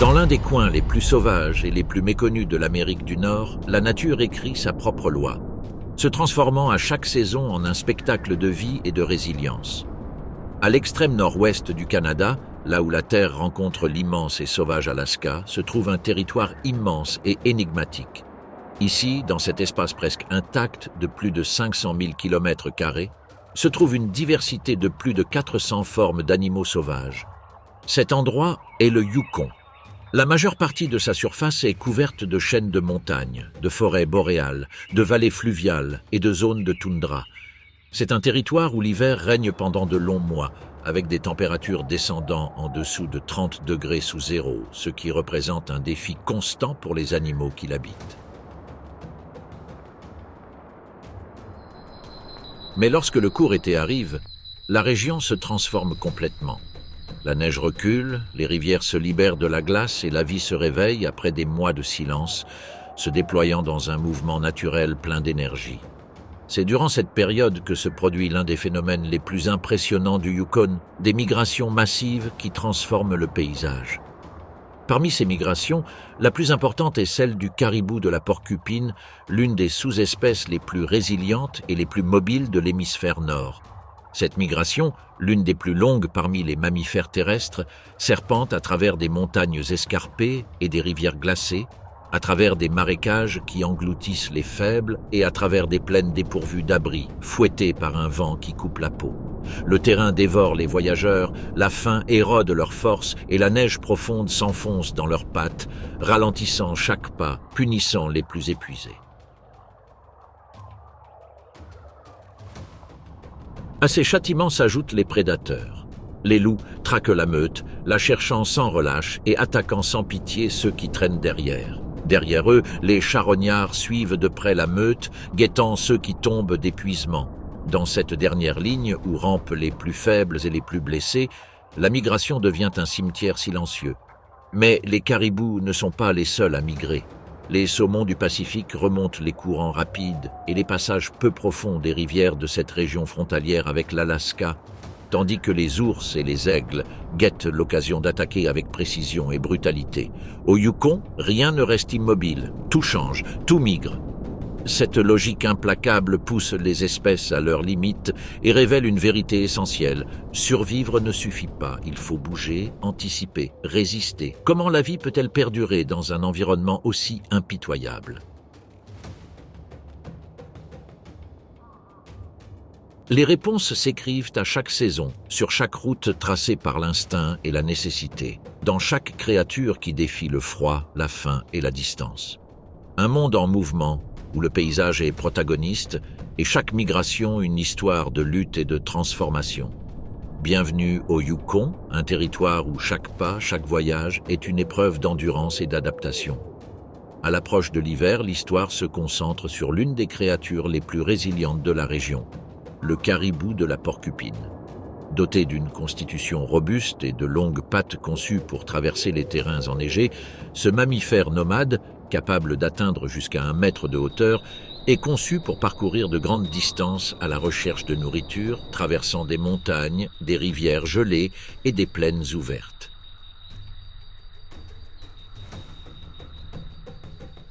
Dans l'un des coins les plus sauvages et les plus méconnus de l'Amérique du Nord, la nature écrit sa propre loi, se transformant à chaque saison en un spectacle de vie et de résilience. À l'extrême nord-ouest du Canada, là où la Terre rencontre l'immense et sauvage Alaska, se trouve un territoire immense et énigmatique. Ici, dans cet espace presque intact de plus de 500 000 km², se trouve une diversité de plus de 400 formes d'animaux sauvages. Cet endroit est le Yukon. La majeure partie de sa surface est couverte de chaînes de montagnes, de forêts boréales, de vallées fluviales et de zones de toundra. C'est un territoire où l'hiver règne pendant de longs mois, avec des températures descendant en dessous de 30 degrés sous zéro, ce qui représente un défi constant pour les animaux qui l'habitent. Mais lorsque le court été arrive, la région se transforme complètement. La neige recule, les rivières se libèrent de la glace et la vie se réveille après des mois de silence, se déployant dans un mouvement naturel plein d'énergie. C'est durant cette période que se produit l'un des phénomènes les plus impressionnants du Yukon, des migrations massives qui transforment le paysage. Parmi ces migrations, la plus importante est celle du caribou de la porcupine, l'une des sous-espèces les plus résilientes et les plus mobiles de l'hémisphère nord. Cette migration, l'une des plus longues parmi les mammifères terrestres, serpente à travers des montagnes escarpées et des rivières glacées, à travers des marécages qui engloutissent les faibles et à travers des plaines dépourvues d'abris, fouettées par un vent qui coupe la peau. Le terrain dévore les voyageurs, la faim érode leurs forces et la neige profonde s'enfonce dans leurs pattes, ralentissant chaque pas, punissant les plus épuisés. À ces châtiments s'ajoutent les prédateurs. Les loups traquent la meute, la cherchant sans relâche et attaquant sans pitié ceux qui traînent derrière. Derrière eux, les charognards suivent de près la meute, guettant ceux qui tombent d'épuisement. Dans cette dernière ligne, où rampent les plus faibles et les plus blessés, la migration devient un cimetière silencieux. Mais les caribous ne sont pas les seuls à migrer. Les saumons du Pacifique remontent les courants rapides et les passages peu profonds des rivières de cette région frontalière avec l'Alaska, tandis que les ours et les aigles guettent l'occasion d'attaquer avec précision et brutalité. Au Yukon, rien ne reste immobile, tout change, tout migre. Cette logique implacable pousse les espèces à leurs limites et révèle une vérité essentielle. Survivre ne suffit pas, il faut bouger, anticiper, résister. Comment la vie peut-elle perdurer dans un environnement aussi impitoyable ? Les réponses s'écrivent à chaque saison, sur chaque route tracée par l'instinct et la nécessité, dans chaque créature qui défie le froid, la faim et la distance. Un monde en mouvement, où le paysage est protagoniste, et chaque migration une histoire de lutte et de transformation. Bienvenue au Yukon, un territoire où chaque pas, chaque voyage est une épreuve d'endurance et d'adaptation. À l'approche de l'hiver, l'histoire se concentre sur l'une des créatures les plus résilientes de la région, le caribou de la porcupine. Doté d'une constitution robuste et de longues pattes conçues pour traverser les terrains enneigés, ce mammifère nomade, capable d'atteindre jusqu'à 1 mètre de hauteur, est conçu pour parcourir de grandes distances à la recherche de nourriture, traversant des montagnes, des rivières gelées et des plaines ouvertes.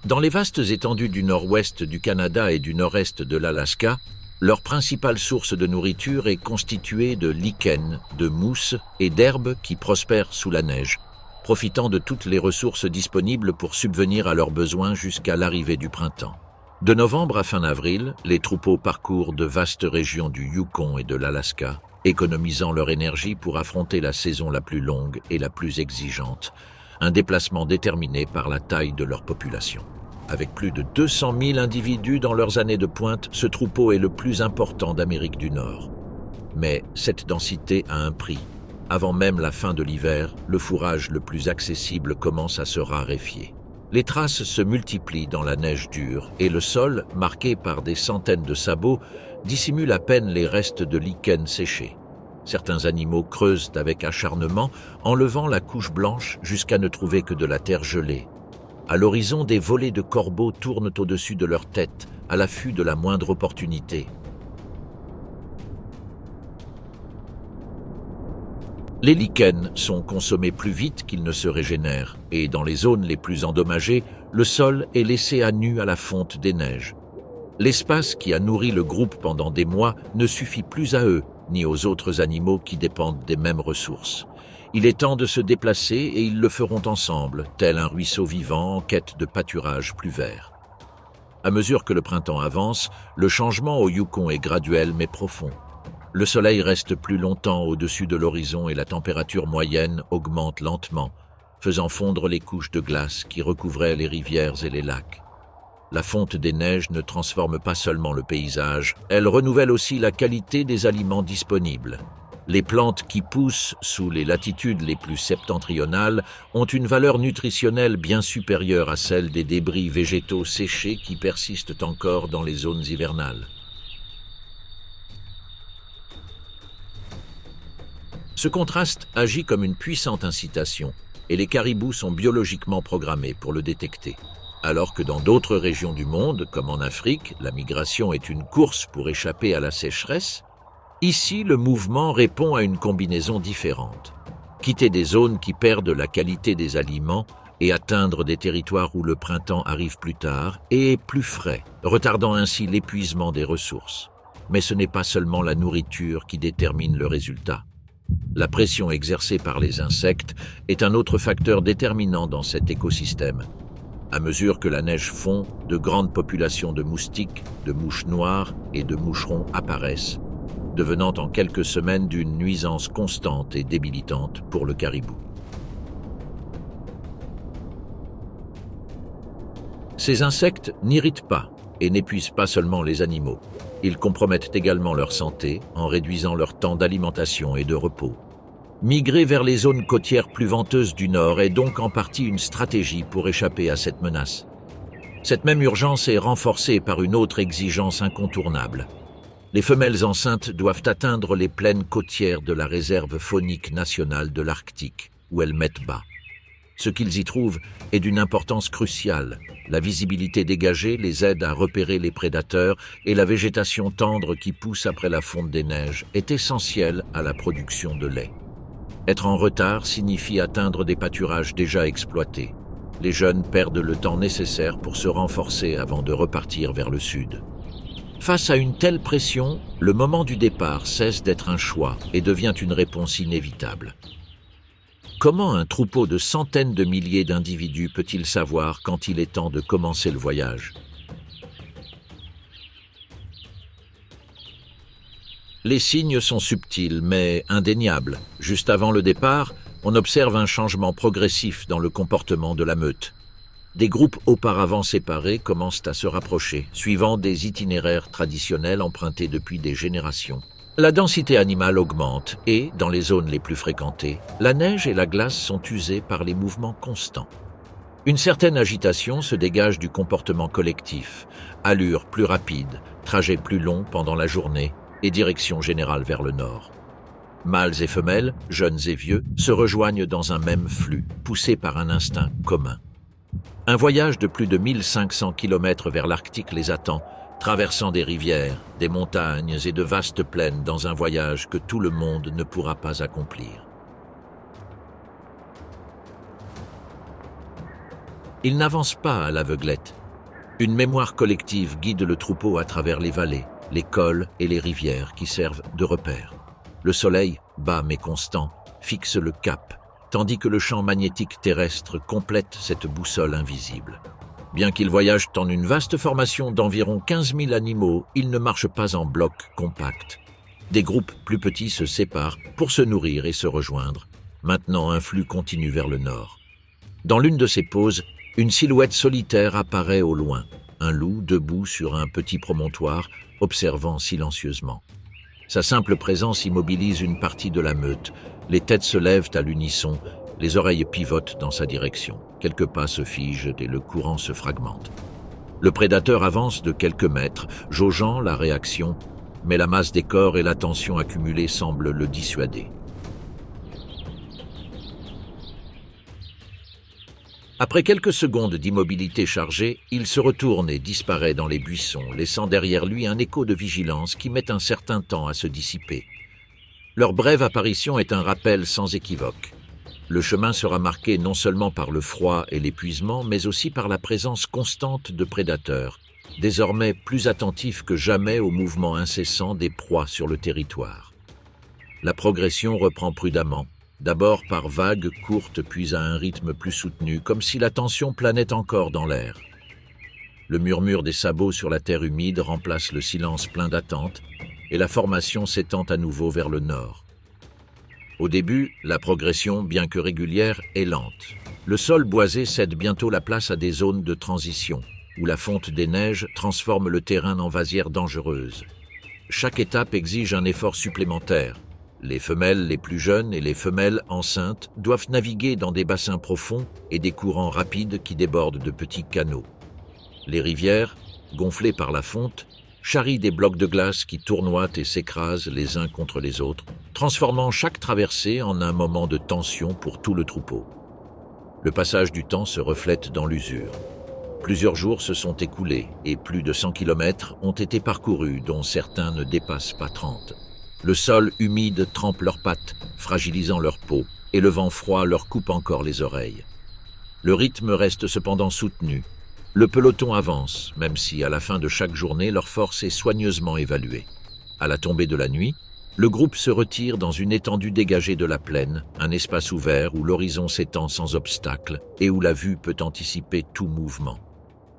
Dans les vastes étendues du nord-ouest du Canada et du nord-est de l'Alaska, leur principale source de nourriture est constituée de lichens, de mousses et d'herbes qui prospèrent sous la neige, profitant de toutes les ressources disponibles pour subvenir à leurs besoins jusqu'à l'arrivée du printemps. De novembre à fin avril, les troupeaux parcourent de vastes régions du Yukon et de l'Alaska, économisant leur énergie pour affronter la saison la plus longue et la plus exigeante, un déplacement déterminé par la taille de leur population. Avec plus de 200 000 individus dans leurs années de pointe, ce troupeau est le plus important d'Amérique du Nord. Mais cette densité a un prix. Avant même la fin de l'hiver, le fourrage le plus accessible commence à se raréfier. Les traces se multiplient dans la neige dure et le sol, marqué par des centaines de sabots, dissimule à peine les restes de lichens séchés. Certains animaux creusent avec acharnement, enlevant la couche blanche jusqu'à ne trouver que de la terre gelée. À l'horizon, des volées de corbeaux tournent au-dessus de leur tête, à l'affût de la moindre opportunité. Les lichens sont consommés plus vite qu'ils ne se régénèrent, et dans les zones les plus endommagées, le sol est laissé à nu à la fonte des neiges. L'espace qui a nourri le groupe pendant des mois ne suffit plus à eux, ni aux autres animaux qui dépendent des mêmes ressources. Il est temps de se déplacer et ils le feront ensemble, tel un ruisseau vivant en quête de pâturage plus vert. À mesure que le printemps avance, le changement au Yukon est graduel mais profond. Le soleil reste plus longtemps au-dessus de l'horizon et la température moyenne augmente lentement, faisant fondre les couches de glace qui recouvraient les rivières et les lacs. La fonte des neiges ne transforme pas seulement le paysage, elle renouvelle aussi la qualité des aliments disponibles. Les plantes qui poussent sous les latitudes les plus septentrionales ont une valeur nutritionnelle bien supérieure à celle des débris végétaux séchés qui persistent encore dans les zones hivernales. Ce contraste agit comme une puissante incitation, et les caribous sont biologiquement programmés pour le détecter. Alors que dans d'autres régions du monde, comme en Afrique, la migration est une course pour échapper à la sécheresse, ici le mouvement répond à une combinaison différente. Quitter des zones qui perdent la qualité des aliments et atteindre des territoires où le printemps arrive plus tard et est plus frais, retardant ainsi l'épuisement des ressources. Mais ce n'est pas seulement la nourriture qui détermine le résultat. La pression exercée par les insectes est un autre facteur déterminant dans cet écosystème. À mesure que la neige fond, de grandes populations de moustiques, de mouches noires et de moucherons apparaissent, devenant en quelques semaines d'une nuisance constante et débilitante pour le caribou. Ces insectes n'irritent pas et n'épuisent pas seulement les animaux. Ils compromettent également leur santé en réduisant leur temps d'alimentation et de repos. Migrer vers les zones côtières plus venteuses du nord est donc en partie une stratégie pour échapper à cette menace. Cette même urgence est renforcée par une autre exigence incontournable. Les femelles enceintes doivent atteindre les plaines côtières de la réserve faunique nationale de l'Arctique, où elles mettent bas. Ce qu'ils y trouvent est d'une importance cruciale. La visibilité dégagée les aide à repérer les prédateurs et la végétation tendre qui pousse après la fonte des neiges est essentielle à la production de lait. Être en retard signifie atteindre des pâturages déjà exploités. Les jeunes perdent le temps nécessaire pour se renforcer avant de repartir vers le sud. Face à une telle pression, le moment du départ cesse d'être un choix et devient une réponse inévitable. Comment un troupeau de centaines de milliers d'individus peut-il savoir quand il est temps de commencer le voyage ? Les signes sont subtils mais indéniables. Juste avant le départ, on observe un changement progressif dans le comportement de la meute. Des groupes auparavant séparés commencent à se rapprocher, suivant des itinéraires traditionnels empruntés depuis des générations. La densité animale augmente et, dans les zones les plus fréquentées, la neige et la glace sont usées par les mouvements constants. Une certaine agitation se dégage du comportement collectif, allure plus rapide, trajet plus long pendant la journée et direction générale vers le nord. Mâles et femelles, jeunes et vieux, se rejoignent dans un même flux, poussés par un instinct commun. Un voyage de plus de 1500 km vers l'Arctique les attend, traversant des rivières, des montagnes et de vastes plaines dans un voyage que tout le monde ne pourra pas accomplir. Ils n'avancent pas à l'aveuglette. Une mémoire collective guide le troupeau à travers les vallées, les cols et les rivières qui servent de repères. Le soleil, bas mais constant, fixe le cap, tandis que le champ magnétique terrestre complète cette boussole invisible. Bien qu'ils voyagent en une vaste formation d'environ 15 000 animaux, ils ne marchent pas en bloc compact. Des groupes plus petits se séparent pour se nourrir et se rejoindre. Maintenant, un flux continue vers le nord. Dans l'une de ces pauses, une silhouette solitaire apparaît au loin. Un loup debout sur un petit promontoire, observant silencieusement. Sa simple présence immobilise une partie de la meute. Les têtes se lèvent à l'unisson, les oreilles pivotent dans sa direction. Quelques pas se figent et le courant se fragmente. Le prédateur avance de quelques mètres, jaugeant la réaction, mais la masse des corps et la tension accumulée semblent le dissuader. Après quelques secondes d'immobilité chargée, il se retourne et disparaît dans les buissons, laissant derrière lui un écho de vigilance qui met un certain temps à se dissiper. Leur brève apparition est un rappel sans équivoque. Le chemin sera marqué non seulement par le froid et l'épuisement, mais aussi par la présence constante de prédateurs, désormais plus attentifs que jamais au mouvement incessant des proies sur le territoire. La progression reprend prudemment, d'abord par vagues courtes puis à un rythme plus soutenu, comme si la tension planait encore dans l'air. Le murmure des sabots sur la terre humide remplace le silence plein d'attente et la formation s'étend à nouveau vers le nord. Au début, la progression, bien que régulière, est lente. Le sol boisé cède bientôt la place à des zones de transition, où la fonte des neiges transforme le terrain en vasière dangereuse. Chaque étape exige un effort supplémentaire. Les femelles les plus jeunes et les femelles enceintes doivent naviguer dans des bassins profonds et des courants rapides qui débordent de petits canaux. Les rivières, gonflées par la fonte, charrient des blocs de glace qui tournoient et s'écrasent les uns contre les autres, transformant chaque traversée en un moment de tension pour tout le troupeau. Le passage du temps se reflète dans l'usure. Plusieurs jours se sont écoulés et plus de 100 kilomètres ont été parcourus, dont certains ne dépassent pas 30. Le sol humide trempe leurs pattes, fragilisant leur peau, et le vent froid leur coupe encore les oreilles. Le rythme reste cependant soutenu. Le peloton avance, même si à la fin de chaque journée, leur force est soigneusement évaluée. À la tombée de la nuit, le groupe se retire dans une étendue dégagée de la plaine, un espace ouvert où l'horizon s'étend sans obstacle et où la vue peut anticiper tout mouvement.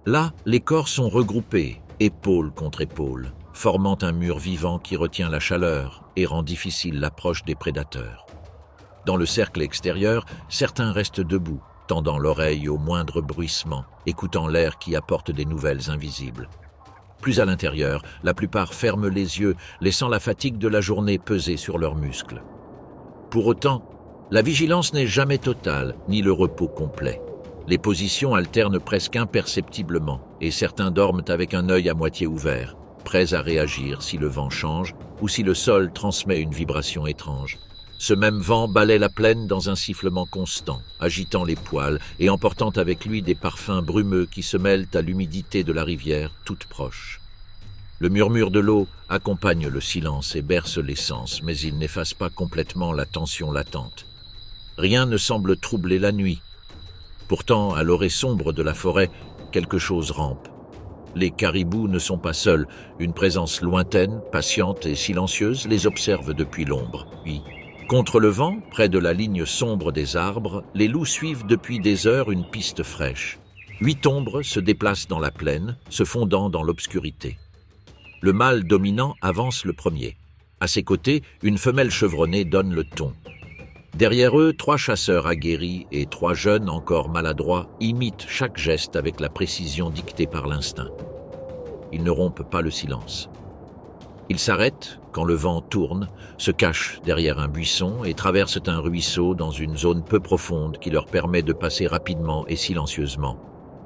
Là, les corps sont regroupés, épaule contre épaule, formant un mur vivant qui retient la chaleur et rend difficile l'approche des prédateurs. Dans le cercle extérieur, certains restent debout, tendant l'oreille au moindre bruissement, écoutant l'air qui apporte des nouvelles invisibles. Plus à l'intérieur, la plupart ferment les yeux, laissant la fatigue de la journée peser sur leurs muscles. Pour autant, la vigilance n'est jamais totale, ni le repos complet. Les positions alternent presque imperceptiblement, et certains dorment avec un œil à moitié ouvert, prêts à réagir si le vent change ou si le sol transmet une vibration étrange. Ce même vent balaie la plaine dans un sifflement constant, agitant les poils et emportant avec lui des parfums brumeux qui se mêlent à l'humidité de la rivière toute proche. Le murmure de l'eau accompagne le silence et berce les sens, mais il n'efface pas complètement la tension latente. Rien ne semble troubler la nuit. Pourtant, à l'orée sombre de la forêt, quelque chose rampe. Les caribous ne sont pas seuls. Une présence lointaine, patiente et silencieuse les observe depuis l'ombre. Puis, contre le vent, près de la ligne sombre des arbres, les loups suivent depuis des heures une piste fraîche. 8 ombres se déplacent dans la plaine, se fondant dans l'obscurité. Le mâle dominant avance le premier. À ses côtés, une femelle chevronnée donne le ton. Derrière eux, 3 chasseurs aguerris et 3 jeunes encore maladroits imitent chaque geste avec la précision dictée par l'instinct. Ils ne rompent pas le silence. Ils s'arrêtent quand le vent tourne, se cachent derrière un buisson et traversent un ruisseau dans une zone peu profonde qui leur permet de passer rapidement et silencieusement.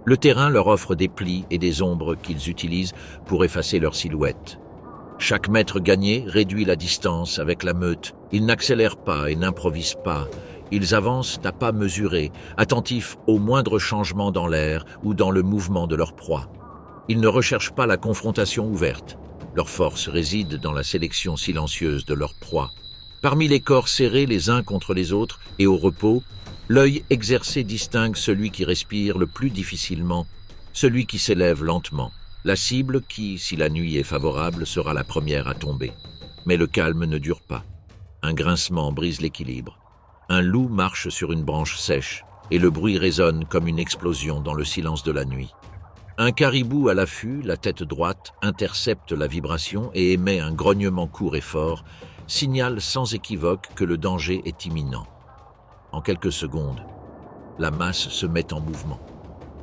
Le terrain leur offre des plis et des ombres qu'ils utilisent pour effacer leur silhouette. Chaque mètre gagné réduit la distance avec la meute. Ils n'accélèrent pas et n'improvisent pas. Ils avancent à pas mesurés, attentifs au moindre changement dans l'air ou dans le mouvement de leur proie. Ils ne recherchent pas la confrontation ouverte. Leur force réside dans la sélection silencieuse de leur proie. Parmi les corps serrés les uns contre les autres et au repos, l'œil exercé distingue celui qui respire le plus difficilement, celui qui s'élève lentement. La cible qui, si la nuit est favorable, sera la première à tomber. Mais le calme ne dure pas. Un grincement brise l'équilibre. Un loup marche sur une branche sèche et le bruit résonne comme une explosion dans le silence de la nuit. Un caribou à l'affût, la tête droite, intercepte la vibration et émet un grognement court et fort, signal sans équivoque que le danger est imminent. En quelques secondes, la masse se met en mouvement.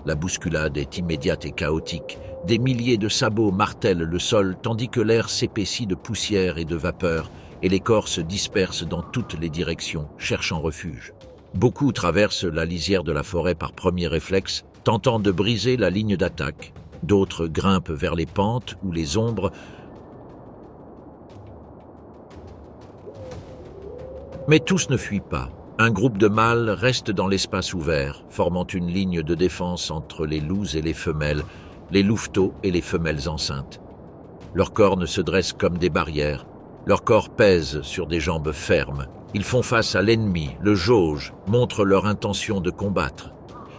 La bousculade est immédiate et chaotique. Des milliers de sabots martèlent le sol tandis que l'air s'épaissit de poussière et de vapeur et les corps se dispersent dans toutes les directions, cherchant refuge. Beaucoup traversent la lisière de la forêt par premier réflexe, tentant de briser la ligne d'attaque. D'autres grimpent vers les pentes ou les ombres. Mais tous ne fuient pas. Un groupe de mâles reste dans l'espace ouvert, formant une ligne de défense entre les loups et les femelles, les louveteaux et les femelles enceintes. Leurs cornes se dressent comme des barrières, Leur corps pèse sur des jambes fermes. Ils font face à l'ennemi, le jaugent, montrent leur intention de combattre.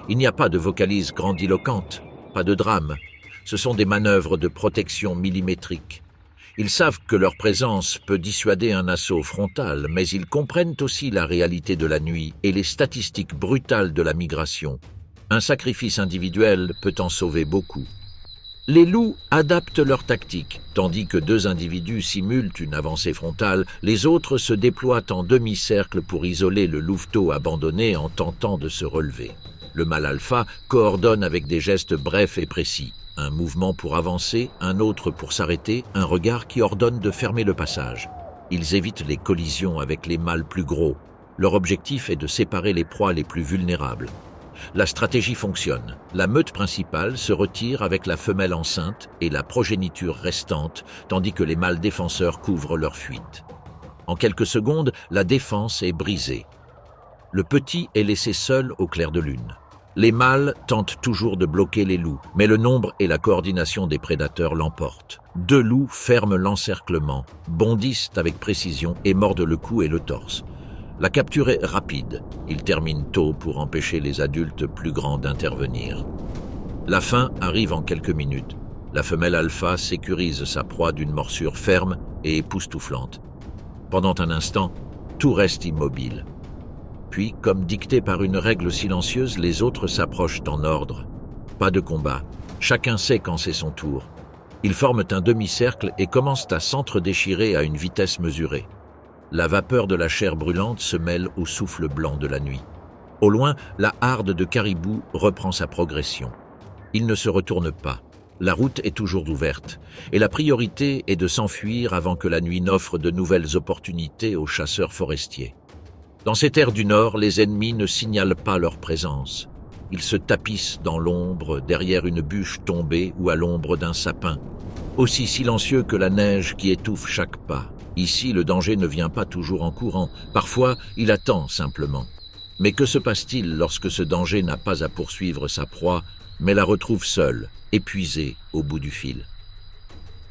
Il n'y a pas de vocalises grandiloquentes, pas de drame. Ce sont des manœuvres de protection millimétriques. Ils savent que leur présence peut dissuader un assaut frontal, mais ils comprennent aussi la réalité de la nuit et les statistiques brutales de la migration. Un sacrifice individuel peut en sauver beaucoup. Les loups adaptent leur tactique. Tandis que deux individus simulent une avancée frontale, les autres se déploient en demi-cercle pour isoler le louveteau abandonné en tentant de se relever. Le mâle alpha coordonne avec des gestes brefs et précis. Un mouvement pour avancer, un autre pour s'arrêter, un regard qui ordonne de fermer le passage. Ils évitent les collisions avec les mâles plus gros. Leur objectif est de séparer les proies les plus vulnérables. La stratégie fonctionne. La meute principale se retire avec la femelle enceinte et la progéniture restante, tandis que les mâles défenseurs couvrent leur fuite. En quelques secondes, la défense est brisée. Le petit est laissé seul au clair de lune. Les mâles tentent toujours de bloquer les loups, mais le nombre et la coordination des prédateurs l'emportent. Deux loups ferment l'encerclement, bondissent avec précision et mordent le cou et le torse. La capture est rapide. Ils terminent tôt pour empêcher les adultes plus grands d'intervenir. La fin arrive en quelques minutes. La femelle alpha sécurise sa proie d'une morsure ferme et époustouflante. Pendant un instant, tout reste immobile. Puis, comme dicté par une règle silencieuse, les autres s'approchent en ordre. Pas de combat. Chacun sait quand c'est son tour. Ils forment un demi-cercle et commencent à s'entre-déchirer à une vitesse mesurée. La vapeur de la chair brûlante se mêle au souffle blanc de la nuit. Au loin, la harde de caribous reprend sa progression. Ils ne se retournent pas. La route est toujours ouverte, et la priorité est de s'enfuir avant que la nuit n'offre de nouvelles opportunités aux chasseurs forestiers. Dans ces terres du Nord, les ennemis ne signalent pas leur présence. Ils se tapissent dans l'ombre, derrière une bûche tombée ou à l'ombre d'un sapin, aussi silencieux que la neige qui étouffe chaque pas. Ici, le danger ne vient pas toujours en courant. Parfois, il attend simplement. Mais que se passe-t-il lorsque ce danger n'a pas à poursuivre sa proie, mais la retrouve seule, épuisée au bout du fil?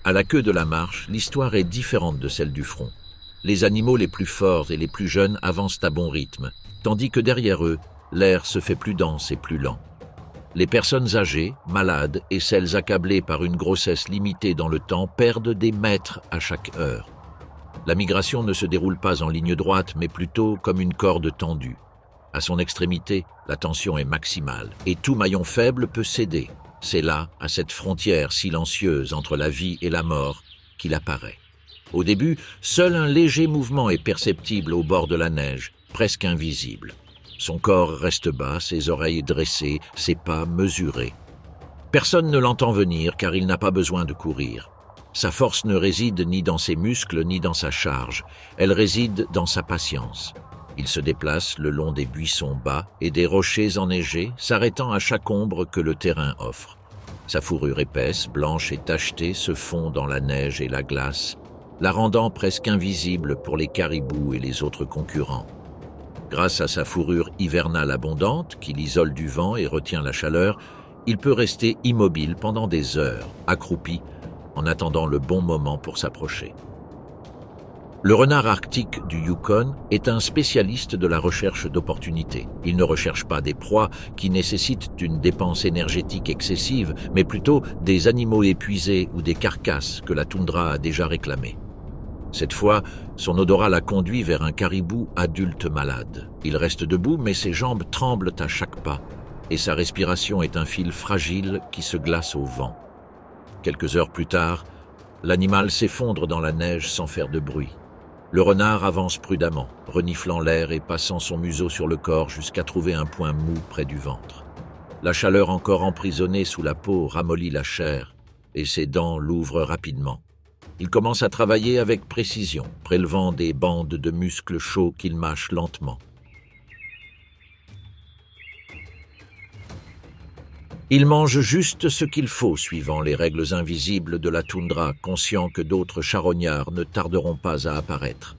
À la queue de la marche, l'histoire est différente de celle du front. Les animaux les plus forts et les plus jeunes avancent à bon rythme, tandis que derrière eux, l'air se fait plus dense et plus lent. Les personnes âgées, malades et celles accablées par une grossesse limitée dans le temps perdent des mètres à chaque heure. La migration ne se déroule pas en ligne droite, mais plutôt comme une corde tendue. À son extrémité, la tension est maximale, et tout maillon faible peut céder. C'est là, à cette frontière silencieuse entre la vie et la mort, qu'il apparaît. Au début, seul un léger mouvement est perceptible au bord de la neige, presque invisible. Son corps reste bas, ses oreilles dressées, ses pas mesurés. Personne ne l'entend venir car il n'a pas besoin de courir. Sa force ne réside ni dans ses muscles ni dans sa charge, elle réside dans sa patience. Il se déplace le long des buissons bas et des rochers enneigés, s'arrêtant à chaque ombre que le terrain offre. Sa fourrure épaisse, blanche et tachetée se fond dans la neige et la glace, la rendant presque invisible pour les caribous et les autres concurrents. Grâce à sa fourrure hivernale abondante, qui l'isole du vent et retient la chaleur, il peut rester immobile pendant des heures, accroupi, en attendant le bon moment pour s'approcher. Le renard arctique du Yukon est un spécialiste de la recherche d'opportunités. Il ne recherche pas des proies qui nécessitent une dépense énergétique excessive, mais plutôt des animaux épuisés ou des carcasses que la toundra a déjà réclamées. Cette fois, son odorat l'a conduit vers un caribou adulte malade. Il reste debout, mais ses jambes tremblent à chaque pas, et sa respiration est un fil fragile qui se glace au vent. Quelques heures plus tard, l'animal s'effondre dans la neige sans faire de bruit. Le renard avance prudemment, reniflant l'air et passant son museau sur le corps jusqu'à trouver un point mou près du ventre. La chaleur encore emprisonnée sous la peau ramollit la chair, et ses dents l'ouvrent rapidement. Il commence à travailler avec précision, prélevant des bandes de muscles chauds qu'il mâche lentement. Il mange juste ce qu'il faut, suivant les règles invisibles de la toundra, conscient que d'autres charognards ne tarderont pas à apparaître.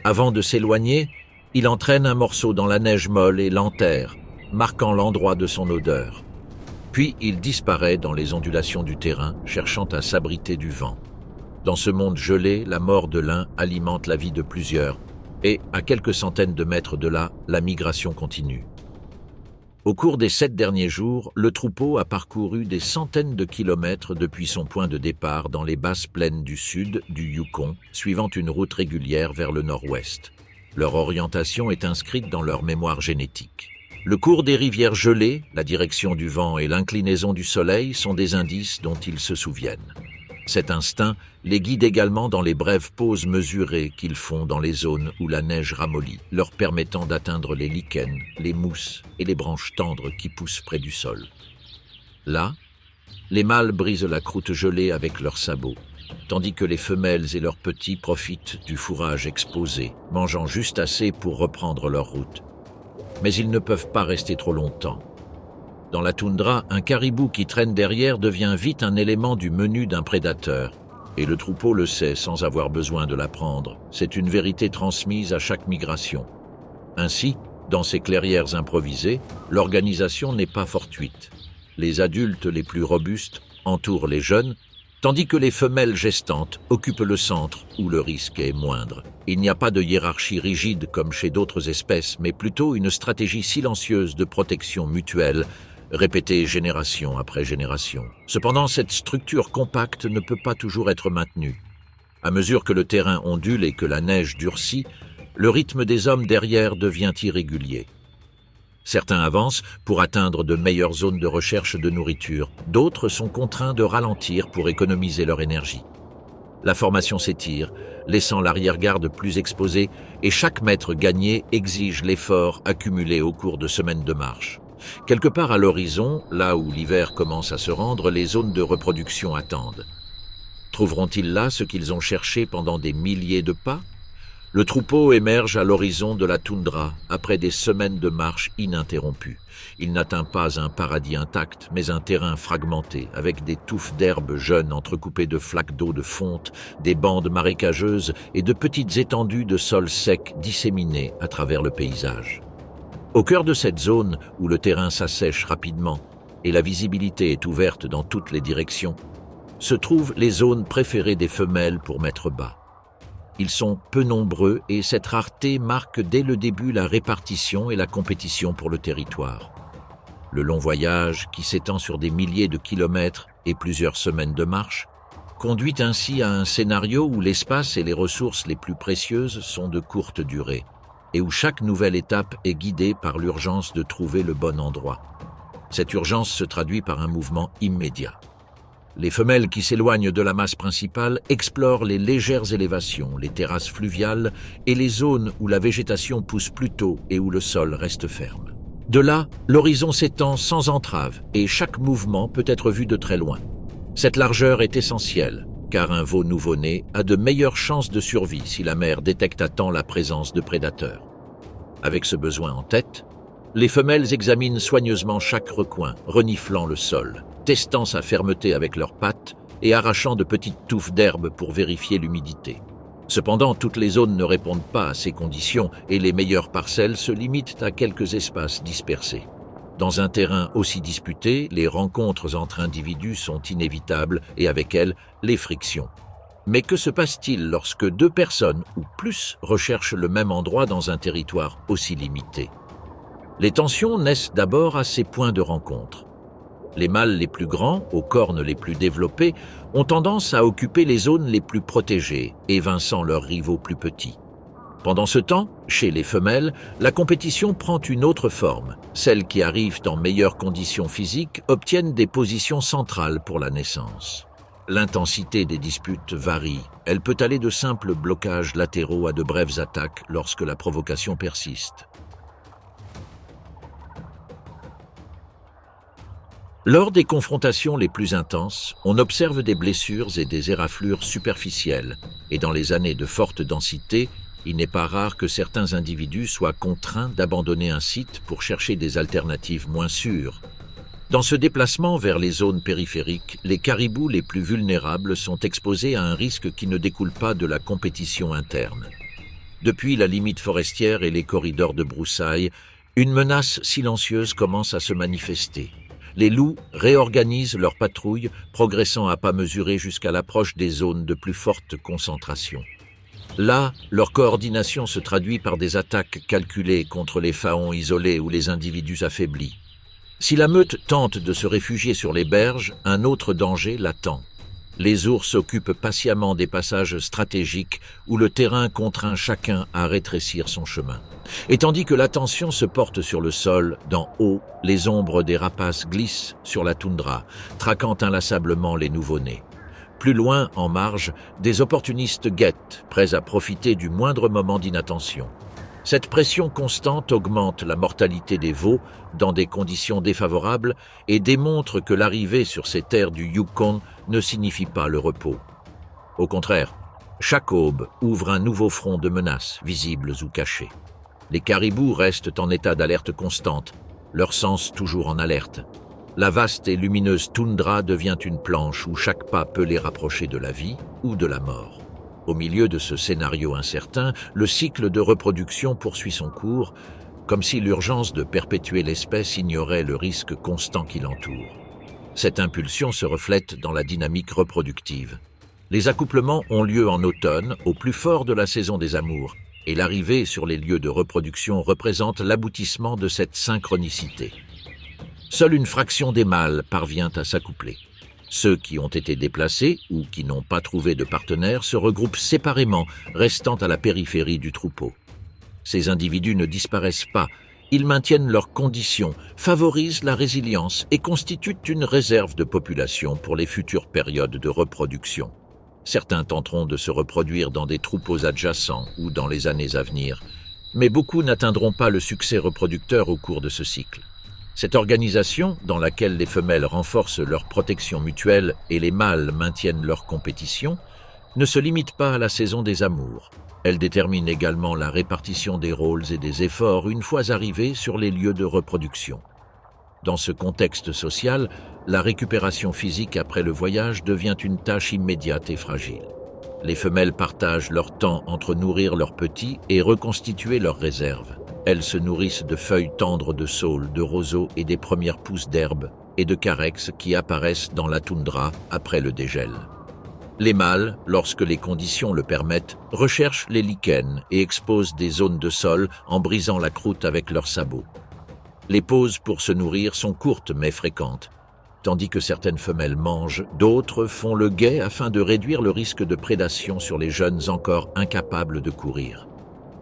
Avant de s'éloigner, il entraîne un morceau dans la neige molle et l'enterre, marquant l'endroit de son odeur. Puis il disparaît dans les ondulations du terrain, cherchant à s'abriter du vent. Dans ce monde gelé, la mort de l'un alimente la vie de plusieurs, et, à quelques centaines de mètres de là, la migration continue. Au cours des 7 derniers jours, le troupeau a parcouru des centaines de kilomètres depuis son point de départ dans les basses plaines du sud du Yukon, suivant une route régulière vers le nord-ouest. Leur orientation est inscrite dans leur mémoire génétique. Le cours des rivières gelées, la direction du vent et l'inclinaison du soleil sont des indices dont ils se souviennent. Cet instinct les guide également dans les brèves pauses mesurées qu'ils font dans les zones où la neige ramollit, leur permettant d'atteindre les lichens, les mousses et les branches tendres qui poussent près du sol. Là, les mâles brisent la croûte gelée avec leurs sabots, tandis que les femelles et leurs petits profitent du fourrage exposé, mangeant juste assez pour reprendre leur route. Mais ils ne peuvent pas rester trop longtemps. Dans la toundra, un caribou qui traîne derrière devient vite un élément du menu d'un prédateur. Et le troupeau le sait sans avoir besoin de l'apprendre. C'est une vérité transmise à chaque migration. Ainsi, dans ces clairières improvisées, l'organisation n'est pas fortuite. Les adultes les plus robustes entourent les jeunes, tandis que les femelles gestantes occupent le centre où le risque est moindre. Il n'y a pas de hiérarchie rigide comme chez d'autres espèces, mais plutôt une stratégie silencieuse de protection mutuelle, répétée génération après génération. Cependant, cette structure compacte ne peut pas toujours être maintenue. À mesure que le terrain ondule et que la neige durcit, le rythme des hommes derrière devient irrégulier. Certains avancent pour atteindre de meilleures zones de recherche de nourriture, d'autres sont contraints de ralentir pour économiser leur énergie. La formation s'étire, laissant l'arrière-garde plus exposée, et chaque mètre gagné exige l'effort accumulé au cours de semaines de marche. Quelque part à l'horizon, là où l'hiver commence à se rendre, les zones de reproduction attendent. Trouveront-ils là ce qu'ils ont cherché pendant des milliers de pas ? Le troupeau émerge à l'horizon de la toundra, après des semaines de marche ininterrompue. Il n'atteint pas un paradis intact, mais un terrain fragmenté, avec des touffes d'herbes jeunes entrecoupées de flaques d'eau de fonte, des bandes marécageuses et de petites étendues de sol sec disséminées à travers le paysage. Au cœur de cette zone, où le terrain s'assèche rapidement et la visibilité est ouverte dans toutes les directions, se trouvent les zones préférées des femelles pour mettre bas. Ils sont peu nombreux et cette rareté marque dès le début la répartition et la compétition pour le territoire. Le long voyage, qui s'étend sur des milliers de kilomètres et plusieurs semaines de marche, conduit ainsi à un scénario où l'espace et les ressources les plus précieuses sont de courte durée, et où chaque nouvelle étape est guidée par l'urgence de trouver le bon endroit. Cette urgence se traduit par un mouvement immédiat. Les femelles qui s'éloignent de la masse principale explorent les légères élévations, les terrasses fluviales et les zones où la végétation pousse plus tôt et où le sol reste ferme. De là, l'horizon s'étend sans entrave et chaque mouvement peut être vu de très loin. Cette largeur est essentielle, car un veau nouveau-né a de meilleures chances de survie si la mère détecte à temps la présence de prédateurs. Avec ce besoin en tête, les femelles examinent soigneusement chaque recoin, reniflant le sol, testant sa fermeté avec leurs pattes et arrachant de petites touffes d'herbe pour vérifier l'humidité. Cependant, toutes les zones ne répondent pas à ces conditions et les meilleures parcelles se limitent à quelques espaces dispersés. Dans un terrain aussi disputé, les rencontres entre individus sont inévitables et avec elles, les frictions. Mais que se passe-t-il lorsque 2 personnes ou plus recherchent le même endroit dans un territoire aussi limité ? Les tensions naissent d'abord à ces points de rencontre. Les mâles les plus grands, aux cornes les plus développées, ont tendance à occuper les zones les plus protégées, évinçant leurs rivaux plus petits. Pendant ce temps, chez les femelles, la compétition prend une autre forme. Celles qui arrivent en meilleures conditions physiques obtiennent des positions centrales pour la naissance. L'intensité des disputes varie. Elle peut aller de simples blocages latéraux à de brèves attaques lorsque la provocation persiste. Lors des confrontations les plus intenses, on observe des blessures et des éraflures superficielles, et dans les années de forte densité, il n'est pas rare que certains individus soient contraints d'abandonner un site pour chercher des alternatives moins sûres. Dans ce déplacement vers les zones périphériques, les caribous les plus vulnérables sont exposés à un risque qui ne découle pas de la compétition interne. Depuis la limite forestière et les corridors de broussailles, une menace silencieuse commence à se manifester. Les loups réorganisent leur patrouille, progressant à pas mesurés jusqu'à l'approche des zones de plus forte concentration. Là, leur coordination se traduit par des attaques calculées contre les faons isolés ou les individus affaiblis. Si la meute tente de se réfugier sur les berges, un autre danger l'attend. Les ours occupent patiemment des passages stratégiques où le terrain contraint chacun à rétrécir son chemin. Et tandis que l'attention se porte sur le sol, d'en haut, les ombres des rapaces glissent sur la toundra, traquant inlassablement les nouveau-nés. Plus loin, en marge, des opportunistes guettent, prêts à profiter du moindre moment d'inattention. Cette pression constante augmente la mortalité des veaux dans des conditions défavorables et démontre que l'arrivée sur ces terres du Yukon ne signifie pas le repos. Au contraire, chaque aube ouvre un nouveau front de menaces, visibles ou cachées. Les caribous restent en état d'alerte constante, leurs sens toujours en alerte. La vaste et lumineuse toundra devient une planche où chaque pas peut les rapprocher de la vie ou de la mort. Au milieu de ce scénario incertain, le cycle de reproduction poursuit son cours, comme si l'urgence de perpétuer l'espèce ignorait le risque constant qui l'entoure. Cette impulsion se reflète dans la dynamique reproductive. Les accouplements ont lieu en automne, au plus fort de la saison des amours, et l'arrivée sur les lieux de reproduction représente l'aboutissement de cette synchronicité. Seule une fraction des mâles parvient à s'accoupler. Ceux qui ont été déplacés ou qui n'ont pas trouvé de partenaire se regroupent séparément, restant à la périphérie du troupeau. Ces individus ne disparaissent pas, ils maintiennent leurs conditions, favorisent la résilience et constituent une réserve de population pour les futures périodes de reproduction. Certains tenteront de se reproduire dans des troupeaux adjacents ou dans les années à venir, mais beaucoup n'atteindront pas le succès reproducteur au cours de ce cycle. Cette organisation, dans laquelle les femelles renforcent leur protection mutuelle et les mâles maintiennent leur compétition, ne se limite pas à la saison des amours. Elle détermine également la répartition des rôles et des efforts une fois arrivés sur les lieux de reproduction. Dans ce contexte social, la récupération physique après le voyage devient une tâche immédiate et fragile. Les femelles partagent leur temps entre nourrir leurs petits et reconstituer leurs réserves. Elles se nourrissent de feuilles tendres de saule, de roseaux et des premières pousses d'herbe et de carex qui apparaissent dans la toundra après le dégel. Les mâles, lorsque les conditions le permettent, recherchent les lichens et exposent des zones de sol en brisant la croûte avec leurs sabots. Les pauses pour se nourrir sont courtes mais fréquentes. Tandis que certaines femelles mangent, d'autres font le guet afin de réduire le risque de prédation sur les jeunes encore incapables de courir.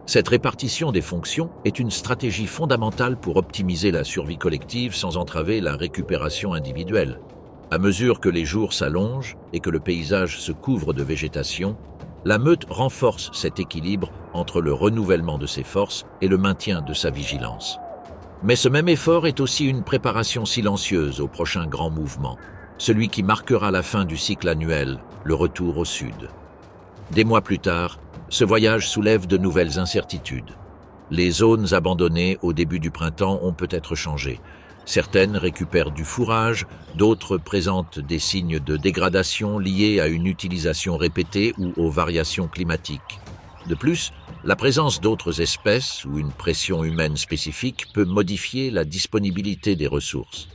Cette répartition des fonctions est une stratégie fondamentale pour optimiser la survie collective sans entraver la récupération individuelle. À mesure que les jours s'allongent et que le paysage se couvre de végétation, la meute renforce cet équilibre entre le renouvellement de ses forces et le maintien de sa vigilance. Mais ce même effort est aussi une préparation silencieuse au prochain grand mouvement, celui qui marquera la fin du cycle annuel, le retour au sud. Des mois plus tard, ce voyage soulève de nouvelles incertitudes. Les zones abandonnées au début du printemps ont peut-être changé. Certaines récupèrent du fourrage, d'autres présentent des signes de dégradation liés à une utilisation répétée ou aux variations climatiques. De plus, la présence d'autres espèces ou une pression humaine spécifique peut modifier la disponibilité des ressources.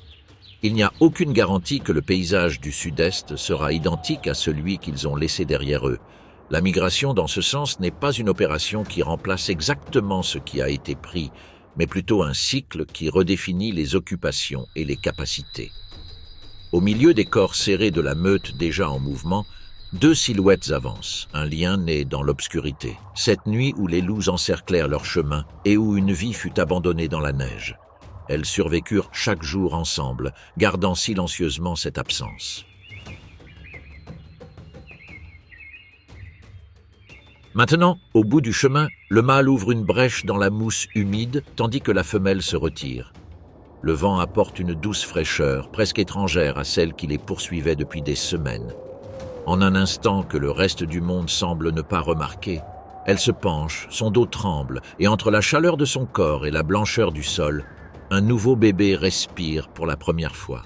Il n'y a aucune garantie que le paysage du sud-est sera identique à celui qu'ils ont laissé derrière eux. La migration, dans ce sens, n'est pas une opération qui remplace exactement ce qui a été pris, mais plutôt un cycle qui redéfinit les occupations et les capacités. Au milieu des corps serrés de la meute déjà en mouvement, deux silhouettes avancent, un lien né dans l'obscurité, cette nuit où les loups encerclèrent leur chemin et où une vie fut abandonnée dans la neige. Elles survécurent chaque jour ensemble, gardant silencieusement cette absence. Maintenant, au bout du chemin, le mâle ouvre une brèche dans la mousse humide tandis que la femelle se retire. Le vent apporte une douce fraîcheur, presque étrangère à celle qui les poursuivait depuis des semaines. En un instant que le reste du monde semble ne pas remarquer, elle se penche, son dos tremble, et entre la chaleur de son corps et la blancheur du sol, un nouveau bébé respire pour la première fois.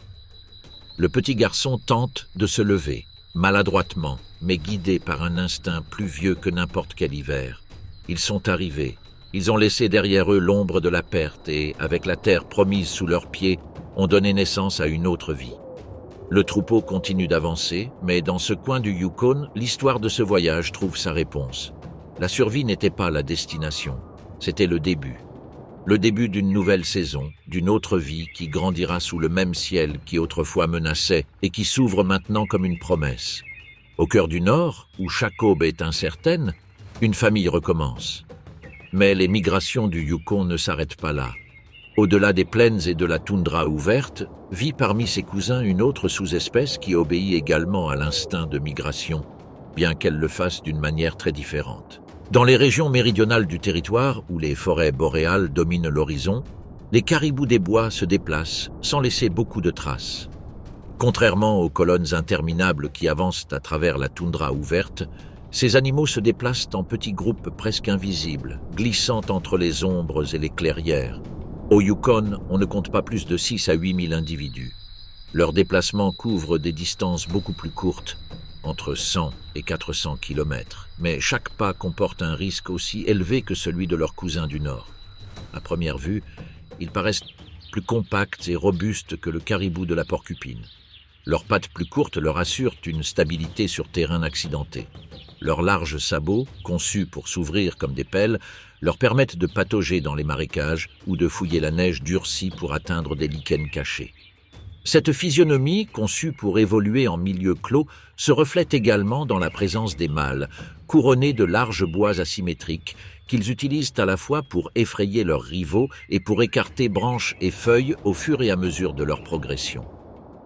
Le petit garçon tente de se lever, maladroitement, mais guidé par un instinct plus vieux que n'importe quel hiver. Ils sont arrivés, ils ont laissé derrière eux l'ombre de la perte et, avec la terre promise sous leurs pieds, ont donné naissance à une autre vie. Le troupeau continue d'avancer, mais dans ce coin du Yukon, l'histoire de ce voyage trouve sa réponse. La survie n'était pas la destination, c'était le début. Le début d'une nouvelle saison, d'une autre vie qui grandira sous le même ciel qui autrefois menaçait et qui s'ouvre maintenant comme une promesse. Au cœur du Nord, où chaque aube est incertaine, une famille recommence. Mais les migrations du Yukon ne s'arrêtent pas là. Au-delà des plaines et de la toundra ouverte, vit parmi ses cousins une autre sous-espèce qui obéit également à l'instinct de migration, bien qu'elle le fasse d'une manière très différente. Dans les régions méridionales du territoire, où les forêts boréales dominent l'horizon, les caribous des bois se déplacent sans laisser beaucoup de traces. Contrairement aux colonnes interminables qui avancent à travers la toundra ouverte, ces animaux se déplacent en petits groupes presque invisibles, glissant entre les ombres et les clairières. Au Yukon, on ne compte pas plus de 6 à 8 000 individus. Leurs déplacements couvrent des distances beaucoup plus courtes, entre 100 et 400 km, mais chaque pas comporte un risque aussi élevé que celui de leurs cousins du Nord. À première vue, ils paraissent plus compacts et robustes que le caribou de la porcupine. Leurs pattes plus courtes leur assurent une stabilité sur terrain accidenté. Leurs larges sabots, conçus pour s'ouvrir comme des pelles, leur permettent de patauger dans les marécages ou de fouiller la neige durcie pour atteindre des lichens cachés. Cette physionomie, conçue pour évoluer en milieu clos, se reflète également dans la présence des mâles, couronnés de larges bois asymétriques, qu'ils utilisent à la fois pour effrayer leurs rivaux et pour écarter branches et feuilles au fur et à mesure de leur progression.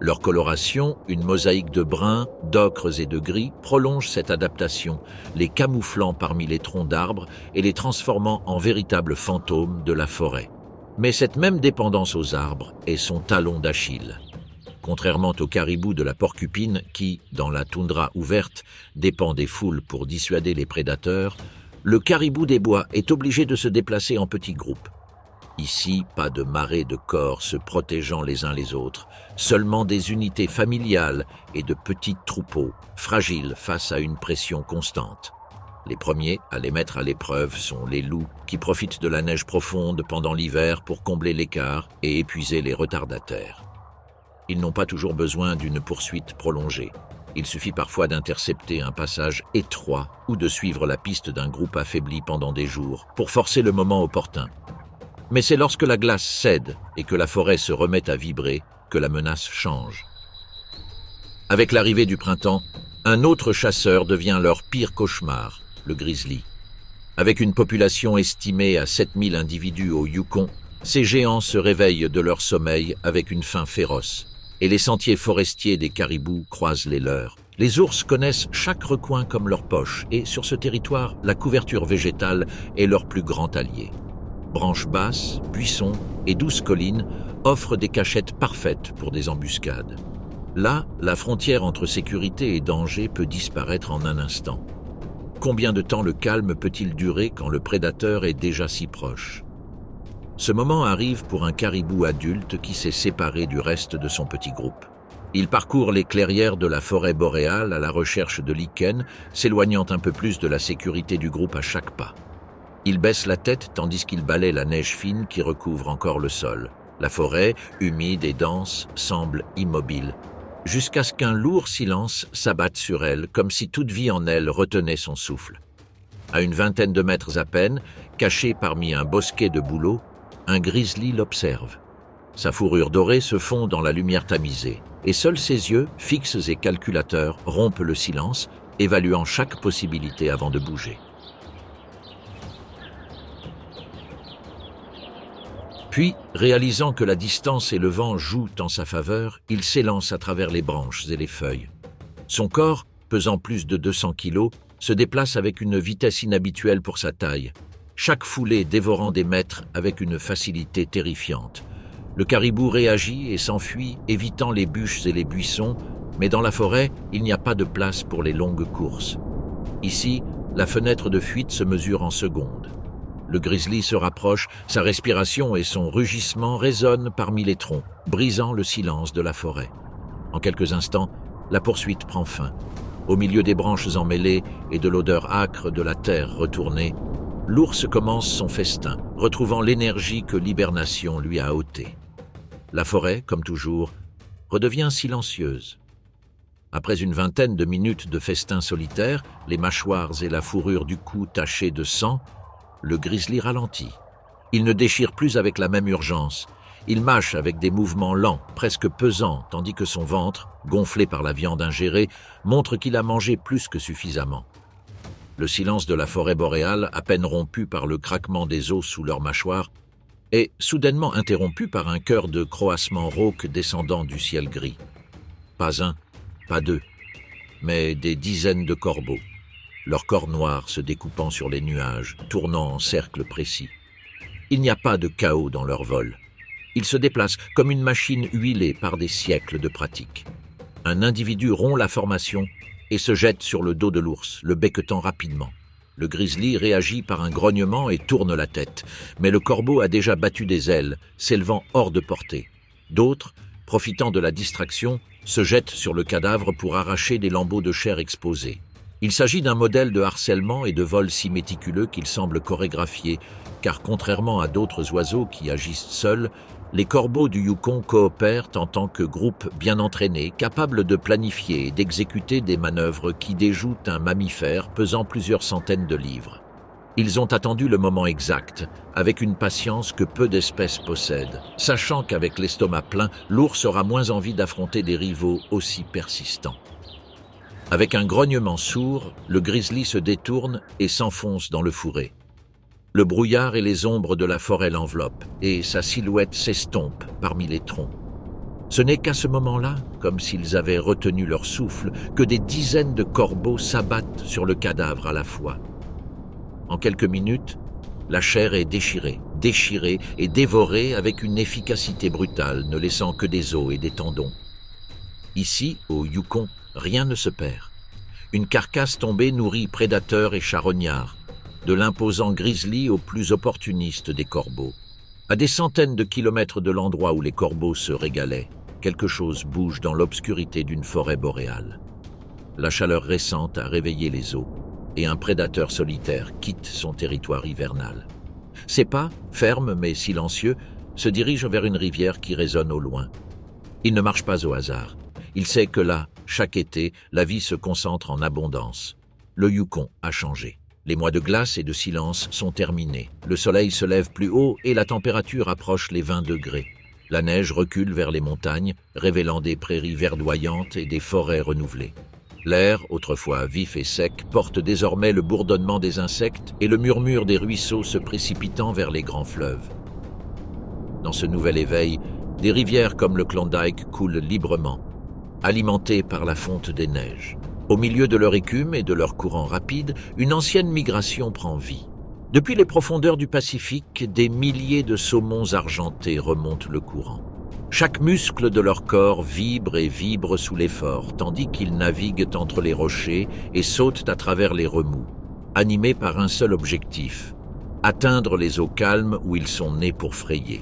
Leur coloration, une mosaïque de bruns, d'ocres et de gris, prolonge cette adaptation, les camouflant parmi les troncs d'arbres et les transformant en véritables fantômes de la forêt. Mais cette même dépendance aux arbres est son talon d'Achille. Contrairement au caribou de la porcupine qui, dans la toundra ouverte, dépend des foules pour dissuader les prédateurs, le caribou des bois est obligé de se déplacer en petits groupes. Ici, pas de marée de corps se protégeant les uns les autres, seulement des unités familiales et de petits troupeaux, fragiles face à une pression constante. Les premiers à les mettre à l'épreuve sont les loups, qui profitent de la neige profonde pendant l'hiver pour combler l'écart et épuiser les retardataires. Ils n'ont pas toujours besoin d'une poursuite prolongée. Il suffit parfois d'intercepter un passage étroit ou de suivre la piste d'un groupe affaibli pendant des jours pour forcer le moment opportun. Mais c'est lorsque la glace cède et que la forêt se remet à vibrer que la menace change. Avec l'arrivée du printemps, un autre chasseur devient leur pire cauchemar, le grizzly. Avec une population estimée à 7000 individus au Yukon, ces géants se réveillent de leur sommeil avec une faim féroce, et les sentiers forestiers des caribous croisent les leurs. Les ours connaissent chaque recoin comme leur poche, et sur ce territoire, la couverture végétale est leur plus grand allié. Branches basses, buissons et douces collines offrent des cachettes parfaites pour des embuscades. Là, la frontière entre sécurité et danger peut disparaître en un instant. Combien de temps le calme peut-il durer quand le prédateur est déjà si proche ? Ce moment arrive pour un caribou adulte qui s'est séparé du reste de son petit groupe. Il parcourt les clairières de la forêt boréale à la recherche de lichens, s'éloignant un peu plus de la sécurité du groupe à chaque pas. Il baisse la tête tandis qu'il balaie la neige fine qui recouvre encore le sol. La forêt, humide et dense, semble immobile, jusqu'à ce qu'un lourd silence s'abatte sur elle, comme si toute vie en elle retenait son souffle. À une vingtaine de mètres à peine, caché parmi un bosquet de bouleaux, un grizzly l'observe. Sa fourrure dorée se fond dans la lumière tamisée, et seuls ses yeux, fixes et calculateurs, rompent le silence, évaluant chaque possibilité avant de bouger. Puis, réalisant que la distance et le vent jouent en sa faveur, il s'élance à travers les branches et les feuilles. Son corps, pesant plus de 200 kilos, se déplace avec une vitesse inhabituelle pour sa taille, chaque foulée dévorant des mètres avec une facilité terrifiante. Le caribou réagit et s'enfuit, évitant les bûches et les buissons, mais dans la forêt, il n'y a pas de place pour les longues courses. Ici, la fenêtre de fuite se mesure en secondes. Le grizzly se rapproche, sa respiration et son rugissement résonnent parmi les troncs, brisant le silence de la forêt. En quelques instants, la poursuite prend fin. Au milieu des branches emmêlées et de l'odeur âcre de la terre retournée, l'ours commence son festin, retrouvant l'énergie que l'hibernation lui a ôtée. La forêt, comme toujours, redevient silencieuse. Après une vingtaine de minutes de festin solitaire, les mâchoires et la fourrure du cou tachées de sang, le grizzly ralentit. Il ne déchire plus avec la même urgence. Il mâche avec des mouvements lents, presque pesants, tandis que son ventre, gonflé par la viande ingérée, montre qu'il a mangé plus que suffisamment. Le silence de la forêt boréale, à peine rompu par le craquement des os sous leurs mâchoires, est soudainement interrompu par un chœur de croassements rauques descendant du ciel gris. Pas un, pas deux, mais des dizaines de corbeaux, leurs corps noirs se découpant sur les nuages, tournant en cercles précis. Il n'y a pas de chaos dans leur vol. Ils se déplacent comme une machine huilée par des siècles de pratique. Un individu rompt la formation et se jette sur le dos de l'ours, le becquetant rapidement. Le grizzly réagit par un grognement et tourne la tête, mais le corbeau a déjà battu des ailes, s'élevant hors de portée. D'autres, profitant de la distraction, se jettent sur le cadavre pour arracher des lambeaux de chair exposés. Il s'agit d'un modèle de harcèlement et de vol si méticuleux qu'il semble chorégraphié, car contrairement à d'autres oiseaux qui agissent seuls, les corbeaux du Yukon coopèrent en tant que groupe bien entraîné, capable de planifier et d'exécuter des manœuvres qui déjouent un mammifère pesant plusieurs centaines de livres. Ils ont attendu le moment exact, avec une patience que peu d'espèces possèdent, sachant qu'avec l'estomac plein, l'ours aura moins envie d'affronter des rivaux aussi persistants. Avec un grognement sourd, le grizzly se détourne et s'enfonce dans le fourré. Le brouillard et les ombres de la forêt l'enveloppent, et sa silhouette s'estompe parmi les troncs. Ce n'est qu'à ce moment-là, comme s'ils avaient retenu leur souffle, que des dizaines de corbeaux s'abattent sur le cadavre à la fois. En quelques minutes, la chair est déchirée et dévorée avec une efficacité brutale, ne laissant que des os et des tendons. Ici, au Yukon, rien ne se perd. Une carcasse tombée nourrit prédateurs et charognards, de l'imposant grizzly au plus opportuniste des corbeaux. À des centaines de kilomètres de l'endroit où les corbeaux se régalaient, quelque chose bouge dans l'obscurité d'une forêt boréale. La chaleur récente a réveillé les os, et un prédateur solitaire quitte son territoire hivernal. Ses pas, fermes mais silencieux, se dirigent vers une rivière qui résonne au loin. Il ne marche pas au hasard. Il sait que là, chaque été, la vie se concentre en abondance. Le Yukon a changé. Les mois de glace et de silence sont terminés. Le soleil se lève plus haut et la température approche les 20 degrés. La neige recule vers les montagnes, révélant des prairies verdoyantes et des forêts renouvelées. L'air, autrefois vif et sec, porte désormais le bourdonnement des insectes et le murmure des ruisseaux se précipitant vers les grands fleuves. Dans ce nouvel éveil, des rivières comme le Klondike coulent librement, alimentées par la fonte des neiges. Au milieu de leur écume et de leur courant rapide, une ancienne migration prend vie. Depuis les profondeurs du Pacifique, des milliers de saumons argentés remontent le courant. Chaque muscle de leur corps vibre et vibre sous l'effort, tandis qu'ils naviguent entre les rochers et sautent à travers les remous, animés par un seul objectif, atteindre les eaux calmes où ils sont nés pour frayer.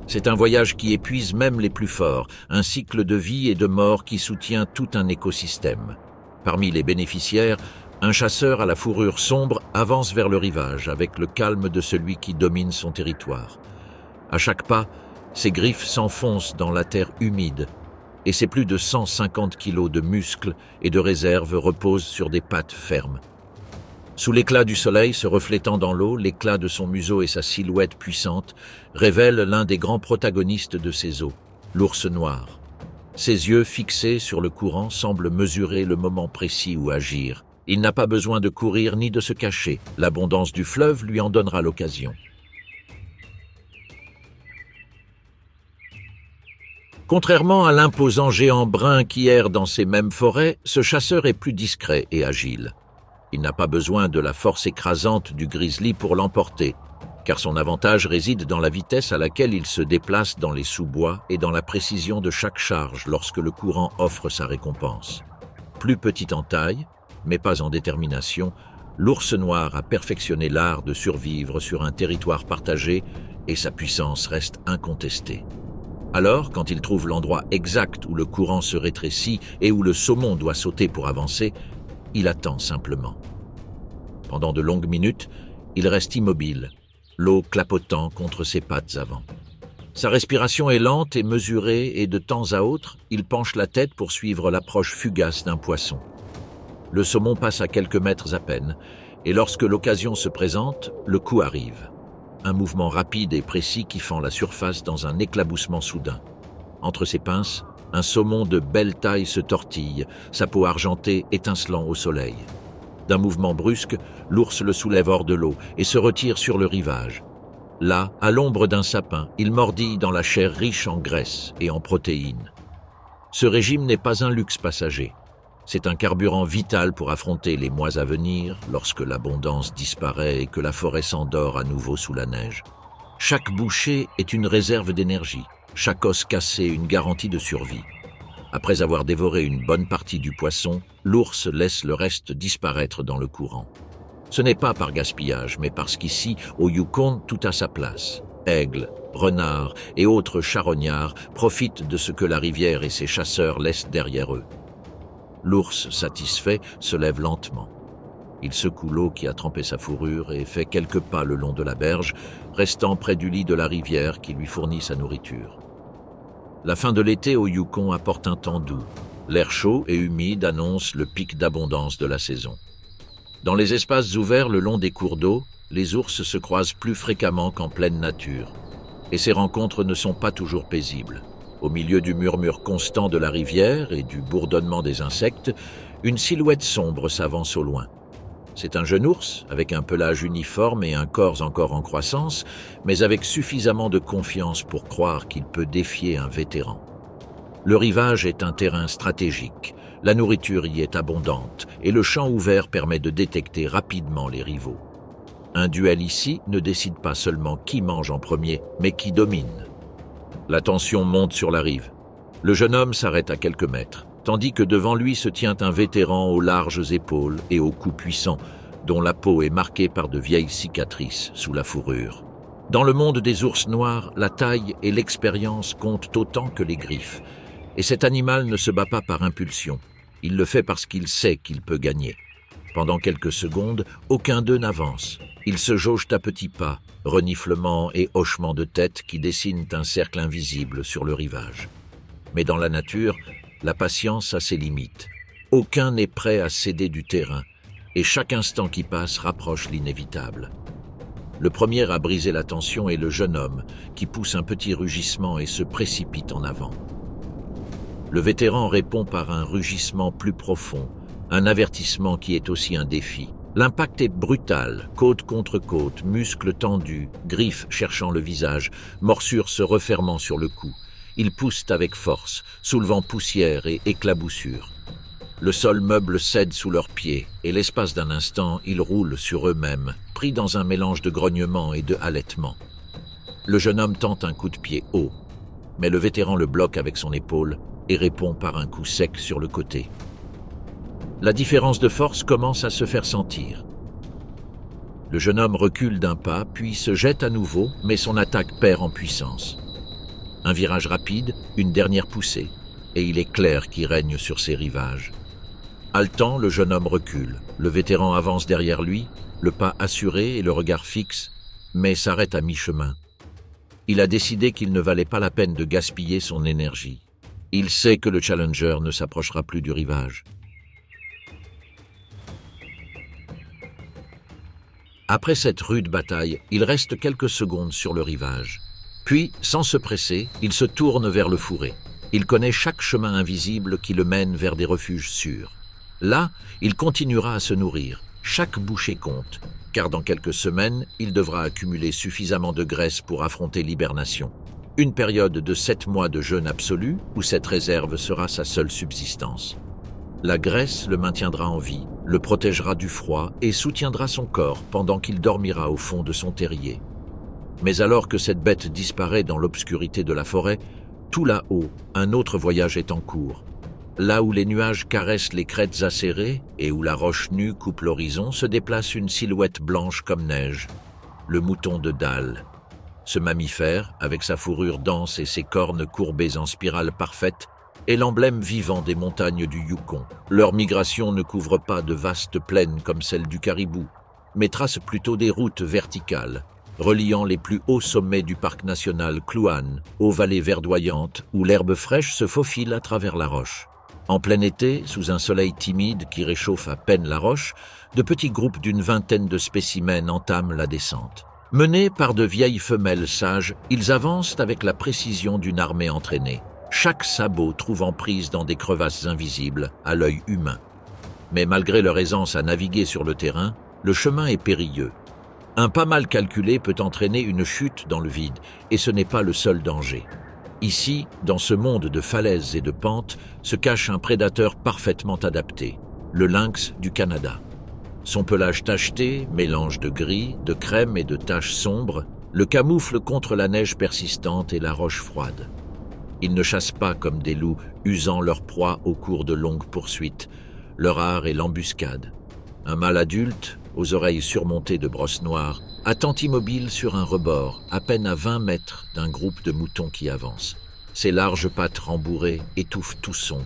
C'est un voyage qui épuise même les plus forts, un cycle de vie et de mort qui soutient tout un écosystème. Parmi les bénéficiaires, un chasseur à la fourrure sombre avance vers le rivage avec le calme de celui qui domine son territoire. À chaque pas, ses griffes s'enfoncent dans la terre humide et ses plus de 150 kilos de muscles et de réserve reposent sur des pattes fermes. Sous l'éclat du soleil se reflétant dans l'eau, l'éclat de son museau et sa silhouette puissante révèlent l'un des grands protagonistes de ces eaux, l'ours noir. Ses yeux fixés sur le courant semblent mesurer le moment précis où agir. Il n'a pas besoin de courir ni de se cacher. L'abondance du fleuve lui en donnera l'occasion. Contrairement à l'imposant géant brun qui erre dans ces mêmes forêts, ce chasseur est plus discret et agile. Il n'a pas besoin de la force écrasante du grizzly pour l'emporter, car son avantage réside dans la vitesse à laquelle il se déplace dans les sous-bois et dans la précision de chaque charge lorsque le courant offre sa récompense. Plus petit en taille, mais pas en détermination, l'ours noir a perfectionné l'art de survivre sur un territoire partagé et sa puissance reste incontestée. Alors, quand il trouve l'endroit exact où le courant se rétrécit et où le saumon doit sauter pour avancer, il attend simplement. Pendant de longues minutes, il reste immobile, l'eau clapotant contre ses pattes avant. Sa respiration est lente et mesurée et de temps à autre, il penche la tête pour suivre l'approche fugace d'un poisson. Le saumon passe à quelques mètres à peine, et lorsque l'occasion se présente, le coup arrive. Un mouvement rapide et précis qui fend la surface dans un éclaboussement soudain. Entre ses pinces, un saumon de belle taille se tortille, sa peau argentée étincelant au soleil. D'un mouvement brusque, l'ours le soulève hors de l'eau et se retire sur le rivage. Là, à l'ombre d'un sapin, il mordille dans la chair riche en graisse et en protéines. Ce régime n'est pas un luxe passager. C'est un carburant vital pour affronter les mois à venir, lorsque l'abondance disparaît et que la forêt s'endort à nouveau sous la neige. Chaque bouchée est une réserve d'énergie, chaque os cassé une garantie de survie. Après avoir dévoré une bonne partie du poisson, l'ours laisse le reste disparaître dans le courant. Ce n'est pas par gaspillage, mais parce qu'ici, au Yukon, tout a sa place. Aigles, renards et autres charognards profitent de ce que la rivière et ses chasseurs laissent derrière eux. L'ours, satisfait, se lève lentement. Il secoue l'eau qui a trempé sa fourrure et fait quelques pas le long de la berge, restant près du lit de la rivière qui lui fournit sa nourriture. La fin de l'été au Yukon apporte un temps doux. L'air chaud et humide annonce le pic d'abondance de la saison. Dans les espaces ouverts le long des cours d'eau, les ours se croisent plus fréquemment qu'en pleine nature. Et ces rencontres ne sont pas toujours paisibles. Au milieu du murmure constant de la rivière et du bourdonnement des insectes, une silhouette sombre s'avance au loin. C'est un jeune ours, avec un pelage uniforme et un corps encore en croissance, mais avec suffisamment de confiance pour croire qu'il peut défier un vétéran. Le rivage est un terrain stratégique, la nourriture y est abondante, et le champ ouvert permet de détecter rapidement les rivaux. Un duel ici ne décide pas seulement qui mange en premier, mais qui domine. La tension monte sur la rive. Le jeune homme s'arrête à quelques mètres, tandis que devant lui se tient un vétéran aux larges épaules et au cou puissant, dont la peau est marquée par de vieilles cicatrices sous la fourrure. Dans le monde des ours noirs, la taille et l'expérience comptent autant que les griffes. Et cet animal ne se bat pas par impulsion. Il le fait parce qu'il sait qu'il peut gagner. Pendant quelques secondes, aucun d'eux n'avance. Ils se jaugent à petits pas, reniflements et hochements de tête qui dessinent un cercle invisible sur le rivage. Mais dans la nature, la patience a ses limites. Aucun n'est prêt à céder du terrain, et chaque instant qui passe rapproche l'inévitable. Le premier à briser la tension est le jeune homme, qui pousse un petit rugissement et se précipite en avant. Le vétéran répond par un rugissement plus profond, un avertissement qui est aussi un défi. L'impact est brutal, côte contre côte, muscles tendus, griffes cherchant le visage, morsures se refermant sur le cou. Ils poussent avec force, soulevant poussière et éclaboussures. Le sol meuble cède sous leurs pieds, et l'espace d'un instant, ils roulent sur eux-mêmes, pris dans un mélange de grognements et de halètements. Le jeune homme tente un coup de pied haut, mais le vétéran le bloque avec son épaule et répond par un coup sec sur le côté. La différence de force commence à se faire sentir. Le jeune homme recule d'un pas, puis se jette à nouveau, mais son attaque perd en puissance. Un virage rapide, une dernière poussée, et il est clair qui règne sur ces rivages. Haletant, le jeune homme recule. Le vétéran avance derrière lui, le pas assuré et le regard fixe, mais s'arrête à mi-chemin. Il a décidé qu'il ne valait pas la peine de gaspiller son énergie. Il sait que le challenger ne s'approchera plus du rivage. Après cette rude bataille, il reste quelques secondes sur le rivage. Puis, sans se presser, il se tourne vers le fourré. Il connaît chaque chemin invisible qui le mène vers des refuges sûrs. Là, il continuera à se nourrir. Chaque bouchée compte, car dans quelques semaines, il devra accumuler suffisamment de graisse pour affronter l'hibernation. Une période de 7 mois de jeûne absolu où cette réserve sera sa seule subsistance. La graisse le maintiendra en vie, le protégera du froid et soutiendra son corps pendant qu'il dormira au fond de son terrier. Mais alors que cette bête disparaît dans l'obscurité de la forêt, tout là-haut, un autre voyage est en cours. Là où les nuages caressent les crêtes acérées et où la roche nue coupe l'horizon, se déplace une silhouette blanche comme neige, le mouton de Dall. Ce mammifère, avec sa fourrure dense et ses cornes courbées en spirale parfaite, est l'emblème vivant des montagnes du Yukon. Leur migration ne couvre pas de vastes plaines comme celle du caribou, mais trace plutôt des routes verticales, reliant les plus hauts sommets du parc national Kluane aux vallées verdoyantes où l'herbe fraîche se faufile à travers la roche. En plein été, sous un soleil timide qui réchauffe à peine la roche, de petits groupes d'une vingtaine de spécimens entament la descente. Menés par de vieilles femelles sages, ils avancent avec la précision d'une armée entraînée, chaque sabot trouvant prise dans des crevasses invisibles à l'œil humain. Mais malgré leur aisance à naviguer sur le terrain, le chemin est périlleux. Un pas mal calculé peut entraîner une chute dans le vide, et ce n'est pas le seul danger. Ici, dans ce monde de falaises et de pentes, se cache un prédateur parfaitement adapté, le lynx du Canada. Son pelage tacheté, mélange de gris, de crème et de taches sombres, le camoufle contre la neige persistante et la roche froide. Ils ne chassent pas comme des loups, usant leur proie au cours de longues poursuites. Leur art est l'embuscade. Un mâle adulte, aux oreilles surmontées de brosses noires, attend immobile sur un rebord, à peine à 20 mètres d'un groupe de moutons qui avance. Ses larges pattes rembourrées étouffent tout son,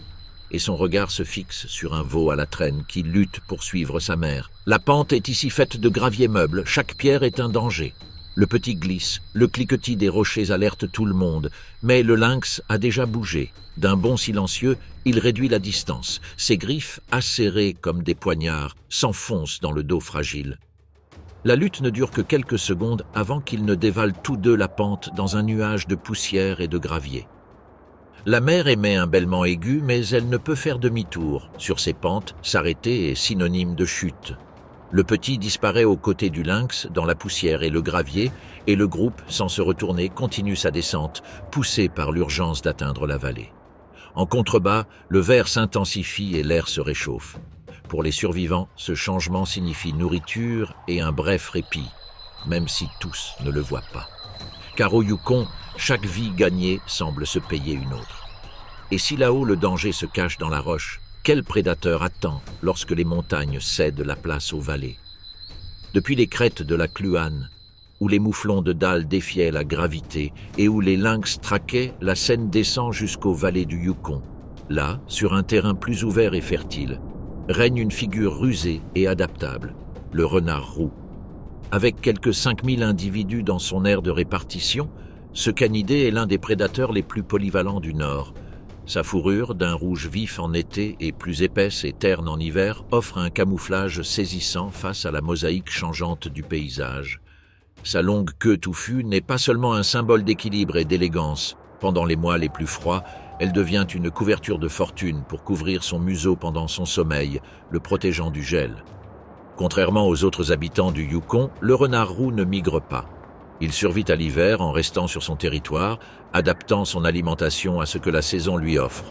et son regard se fixe sur un veau à la traîne qui lutte pour suivre sa mère. La pente est ici faite de graviers meubles, chaque pierre est un danger. Le petit glisse, le cliquetis des rochers alerte tout le monde, mais le lynx a déjà bougé. D'un bond silencieux, il réduit la distance. Ses griffes, acérées comme des poignards, s'enfoncent dans le dos fragile. La lutte ne dure que quelques secondes avant qu'ils ne dévalent tous deux la pente dans un nuage de poussière et de gravier. La mère émet un bêlement aigu, mais elle ne peut faire demi-tour. Sur ces pentes, s'arrêter est synonyme de chute. Le petit disparaît aux côtés du lynx, dans la poussière et le gravier, et le groupe, sans se retourner, continue sa descente, poussé par l'urgence d'atteindre la vallée. En contrebas, le vert s'intensifie et l'air se réchauffe. Pour les survivants, ce changement signifie nourriture et un bref répit, même si tous ne le voient pas. Car au Yukon, chaque vie gagnée semble se payer une autre. Et si là-haut le danger se cache dans la roche, quel prédateur attend lorsque les montagnes cèdent la place aux vallées? Depuis les crêtes de la Kluane, où les mouflons de dalles défiaient la gravité et où les lynx traquaient, la Seine descend jusqu'aux vallées du Yukon. Là, sur un terrain plus ouvert et fertile, règne une figure rusée et adaptable, le renard roux. Avec quelques 5000 individus dans son aire de répartition, ce canidé est l'un des prédateurs les plus polyvalents du Nord. Sa fourrure, d'un rouge vif en été et plus épaisse et terne en hiver, offre un camouflage saisissant face à la mosaïque changeante du paysage. Sa longue queue touffue n'est pas seulement un symbole d'équilibre et d'élégance. Pendant les mois les plus froids, elle devient une couverture de fortune pour couvrir son museau pendant son sommeil, le protégeant du gel. Contrairement aux autres habitants du Yukon, le renard roux ne migre pas. Il survit à l'hiver en restant sur son territoire, adaptant son alimentation à ce que la saison lui offre.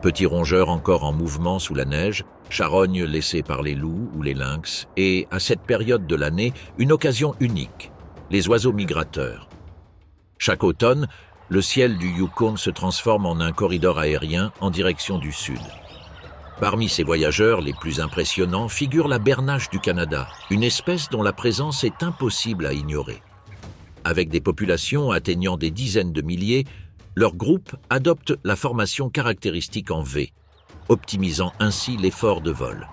Petit rongeur encore en mouvement sous la neige, charogne laissé par les loups ou les lynx, et, à cette période de l'année, une occasion unique, les oiseaux migrateurs. Chaque automne, le ciel du Yukon se transforme en un corridor aérien en direction du sud. Parmi ces voyageurs les plus impressionnants figure la bernache du Canada, une espèce dont la présence est impossible à ignorer. Avec des populations atteignant des dizaines de milliers, leur groupe adopte la formation caractéristique en V, optimisant ainsi l'effort de vol.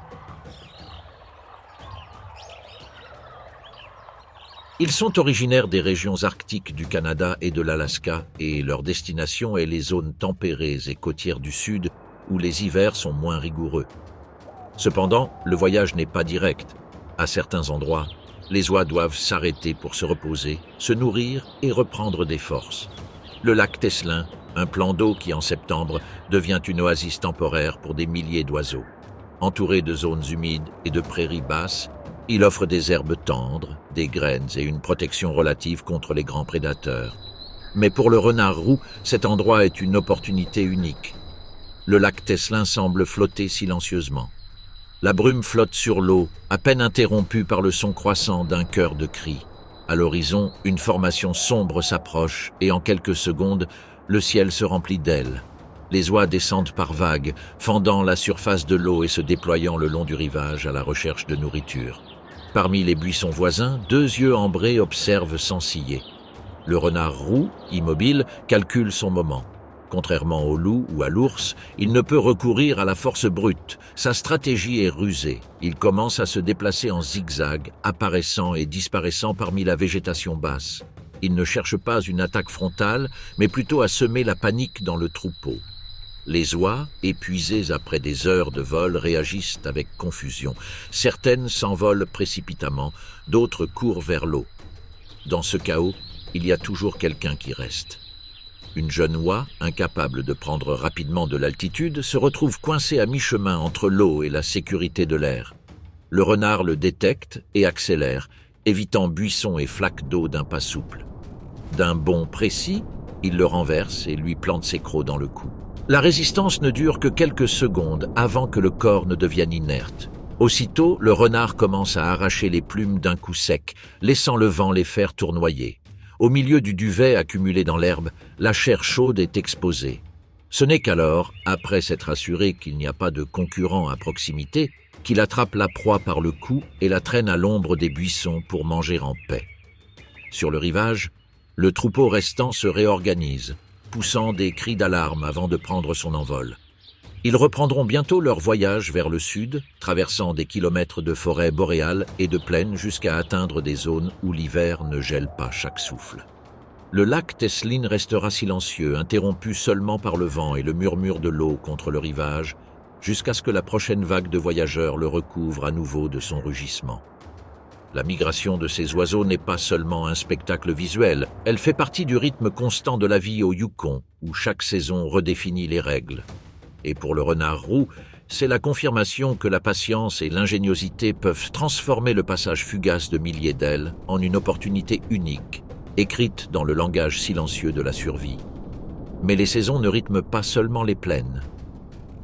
Ils sont originaires des régions arctiques du Canada et de l'Alaska, et leur destination est les zones tempérées et côtières du sud, où les hivers sont moins rigoureux. Cependant, le voyage n'est pas direct. À certains endroits, les oies doivent s'arrêter pour se reposer, se nourrir et reprendre des forces. Le lac Teslin, un plan d'eau qui en septembre devient une oasis temporaire pour des milliers d'oiseaux. Entouré de zones humides et de prairies basses, il offre des herbes tendres, des graines et une protection relative contre les grands prédateurs. Mais pour le renard roux, cet endroit est une opportunité unique. Le lac Teslin semble flotter silencieusement. La brume flotte sur l'eau, à peine interrompue par le son croissant d'un chœur de cris. À l'horizon, une formation sombre s'approche et en quelques secondes, le ciel se remplit d'ailes. Les oies descendent par vagues, fendant la surface de l'eau et se déployant le long du rivage à la recherche de nourriture. Parmi les buissons voisins, 2 yeux ambrés observent sans ciller. Le renard roux, immobile, calcule son moment. Contrairement au loup ou à l'ours, il ne peut recourir à la force brute. Sa stratégie est rusée. Il commence à se déplacer en zigzag, apparaissant et disparaissant parmi la végétation basse. Il ne cherche pas une attaque frontale, mais plutôt à semer la panique dans le troupeau. Les oies, épuisées après des heures de vol, réagissent avec confusion. Certaines s'envolent précipitamment, d'autres courent vers l'eau. Dans ce chaos, il y a toujours quelqu'un qui reste. Une jeune oie, incapable de prendre rapidement de l'altitude, se retrouve coincée à mi-chemin entre l'eau et la sécurité de l'air. Le renard le détecte et accélère, évitant buissons et flaques d'eau d'un pas souple. D'un bond précis, il le renverse et lui plante ses crocs dans le cou. La résistance ne dure que quelques secondes avant que le corps ne devienne inerte. Aussitôt, le renard commence à arracher les plumes d'un coup sec, laissant le vent les faire tournoyer. Au milieu du duvet accumulé dans l'herbe, la chair chaude est exposée. Ce n'est qu'alors, après s'être assuré qu'il n'y a pas de concurrent à proximité, qu'il attrape la proie par le cou et la traîne à l'ombre des buissons pour manger en paix. Sur le rivage, le troupeau restant se réorganise, poussant des cris d'alarme avant de prendre son envol. Ils reprendront bientôt leur voyage vers le sud, traversant des kilomètres de forêt boréale et de plaine jusqu'à atteindre des zones où l'hiver ne gèle pas chaque souffle. Le lac Teslin restera silencieux, interrompu seulement par le vent et le murmure de l'eau contre le rivage, jusqu'à ce que la prochaine vague de voyageurs le recouvre à nouveau de son rugissement. La migration de ces oiseaux n'est pas seulement un spectacle visuel, elle fait partie du rythme constant de la vie au Yukon, où chaque saison redéfinit les règles. Et pour le renard roux, c'est la confirmation que la patience et l'ingéniosité peuvent transformer le passage fugace de milliers d'ailes en une opportunité unique, écrite dans le langage silencieux de la survie. Mais les saisons ne rythment pas seulement les plaines.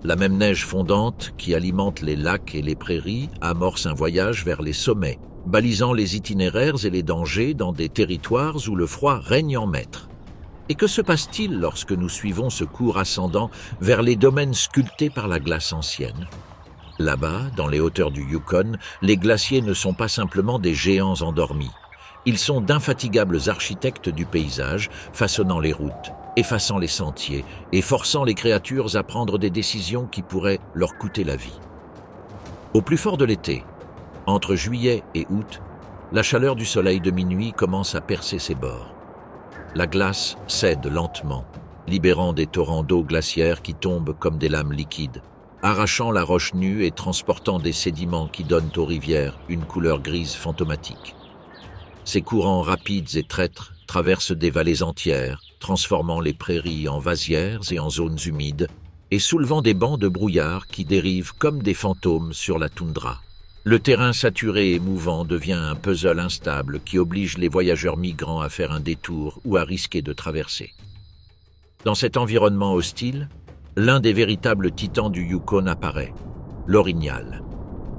La même neige fondante qui alimente les lacs et les prairies amorce un voyage vers les sommets, balisant les itinéraires et les dangers dans des territoires où le froid règne en maître. Et que se passe-t-il lorsque nous suivons ce cours ascendant vers les domaines sculptés par la glace ancienne ? Là-bas, dans les hauteurs du Yukon, les glaciers ne sont pas simplement des géants endormis. Ils sont d'infatigables architectes du paysage, façonnant les routes, effaçant les sentiers et forçant les créatures à prendre des décisions qui pourraient leur coûter la vie. Au plus fort de l'été, entre juillet et août, la chaleur du soleil de minuit commence à percer ses bords. La glace cède lentement, libérant des torrents d'eau glaciaire qui tombent comme des lames liquides, arrachant la roche nue et transportant des sédiments qui donnent aux rivières une couleur grise fantomatique. Ces courants rapides et traîtres traversent des vallées entières, transformant les prairies en vasières et en zones humides, et soulevant des bancs de brouillard qui dérivent comme des fantômes sur la toundra. Le terrain saturé et mouvant devient un puzzle instable qui oblige les voyageurs migrants à faire un détour ou à risquer de traverser. Dans cet environnement hostile, l'un des véritables titans du Yukon apparaît, l'orignal.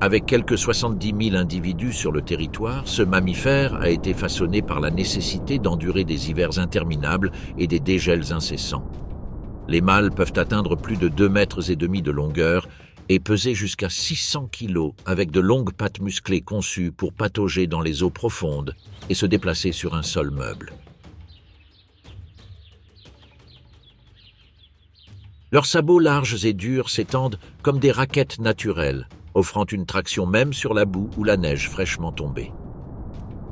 Avec quelques 70 000 individus sur le territoire, ce mammifère a été façonné par la nécessité d'endurer des hivers interminables et des dégels incessants. Les mâles peuvent atteindre plus de 2,5 mètres de longueur et peser jusqu'à 600 kilos avec de longues pattes musclées conçues pour patauger dans les eaux profondes et se déplacer sur un sol meuble. Leurs sabots larges et durs s'étendent comme des raquettes naturelles, offrant une traction même sur la boue ou la neige fraîchement tombée.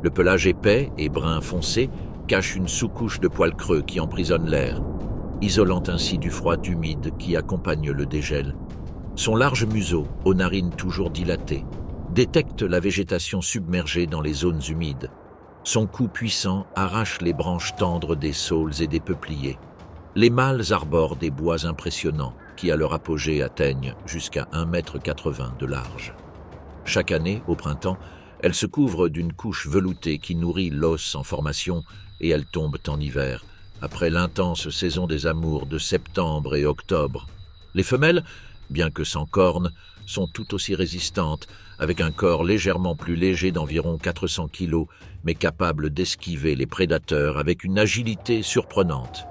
Le pelage épais et brun foncé cache une sous-couche de poils creux qui emprisonne l'air, isolant ainsi du froid humide qui accompagne le dégel. Son large museau, aux narines toujours dilatées, détecte la végétation submergée dans les zones humides. Son cou puissant arrache les branches tendres des saules et des peupliers. Les mâles arborent des bois impressionnants qui, à leur apogée, atteignent jusqu'à 1,80 m de large. Chaque année, au printemps, elles se couvrent d'une couche veloutée qui nourrit l'os en formation et elles tombent en hiver, après l'intense saison des amours de septembre et octobre. Les femelles, bien que sans cornes, sont tout aussi résistantes, avec un corps légèrement plus léger d'environ 400 kg, mais capable d'esquiver les prédateurs avec une agilité surprenante.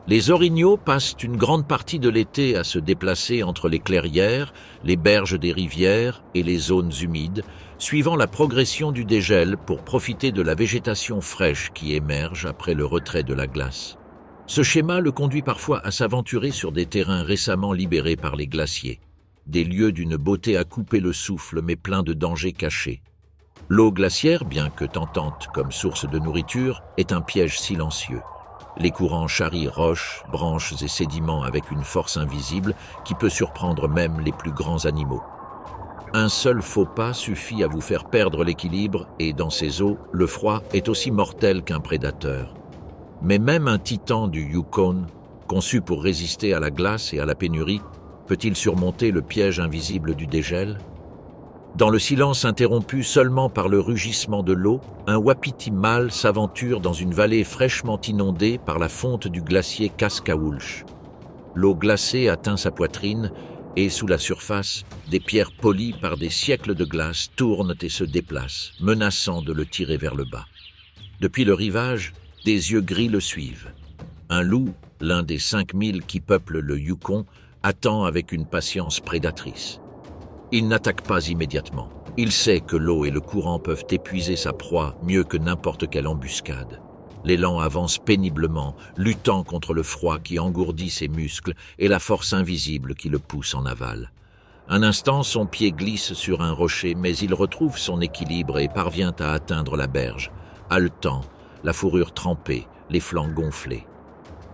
Les orignaux passent une grande partie de l'été à se déplacer entre les clairières, les berges des rivières et les zones humides, suivant la progression du dégel pour profiter de la végétation fraîche qui émerge après le retrait de la glace. Ce schéma le conduit parfois à s'aventurer sur des terrains récemment libérés par les glaciers, des lieux d'une beauté à couper le souffle mais pleins de dangers cachés. L'eau glaciaire, bien que tentante comme source de nourriture, est un piège silencieux. Les courants charrient roches, branches et sédiments avec une force invisible qui peut surprendre même les plus grands animaux. Un seul faux pas suffit à vous faire perdre l'équilibre et dans ces eaux, le froid est aussi mortel qu'un prédateur. Mais même un titan du Yukon, conçu pour résister à la glace et à la pénurie, peut-il surmonter le piège invisible du dégel ? Dans le silence interrompu seulement par le rugissement de l'eau, un wapiti mâle s'aventure dans une vallée fraîchement inondée par la fonte du glacier Kaskawulch. L'eau glacée atteint sa poitrine et, sous la surface, des pierres polies par des siècles de glace tournent et se déplacent, menaçant de le tirer vers le bas. Depuis le rivage, des yeux gris le suivent. Un loup, l'un des 5000 qui peuplent le Yukon, attend avec une patience prédatrice. Il n'attaque pas immédiatement. Il sait que l'eau et le courant peuvent épuiser sa proie mieux que n'importe quelle embuscade. L'élan avance péniblement, luttant contre le froid qui engourdit ses muscles et la force invisible qui le pousse en aval. Un instant, son pied glisse sur un rocher, mais il retrouve son équilibre et parvient à atteindre la berge, haletant, la fourrure trempée, les flancs gonflés.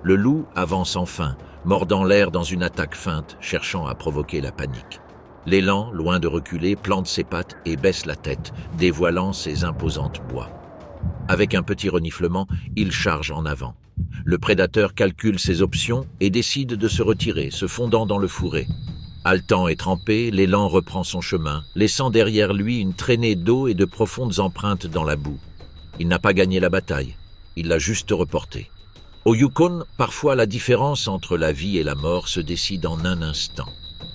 Le loup avance enfin, mordant l'air dans une attaque feinte, cherchant à provoquer la panique. L'élan, loin de reculer, plante ses pattes et baisse la tête, dévoilant ses imposantes bois. Avec un petit reniflement, il charge en avant. Le prédateur calcule ses options et décide de se retirer, se fondant dans le fourré. Haletant et trempé, l'élan reprend son chemin, laissant derrière lui une traînée d'eau et de profondes empreintes dans la boue. Il n'a pas gagné la bataille, il l'a juste reportée. Au Yukon, parfois la différence entre la vie et la mort se décide en un instant.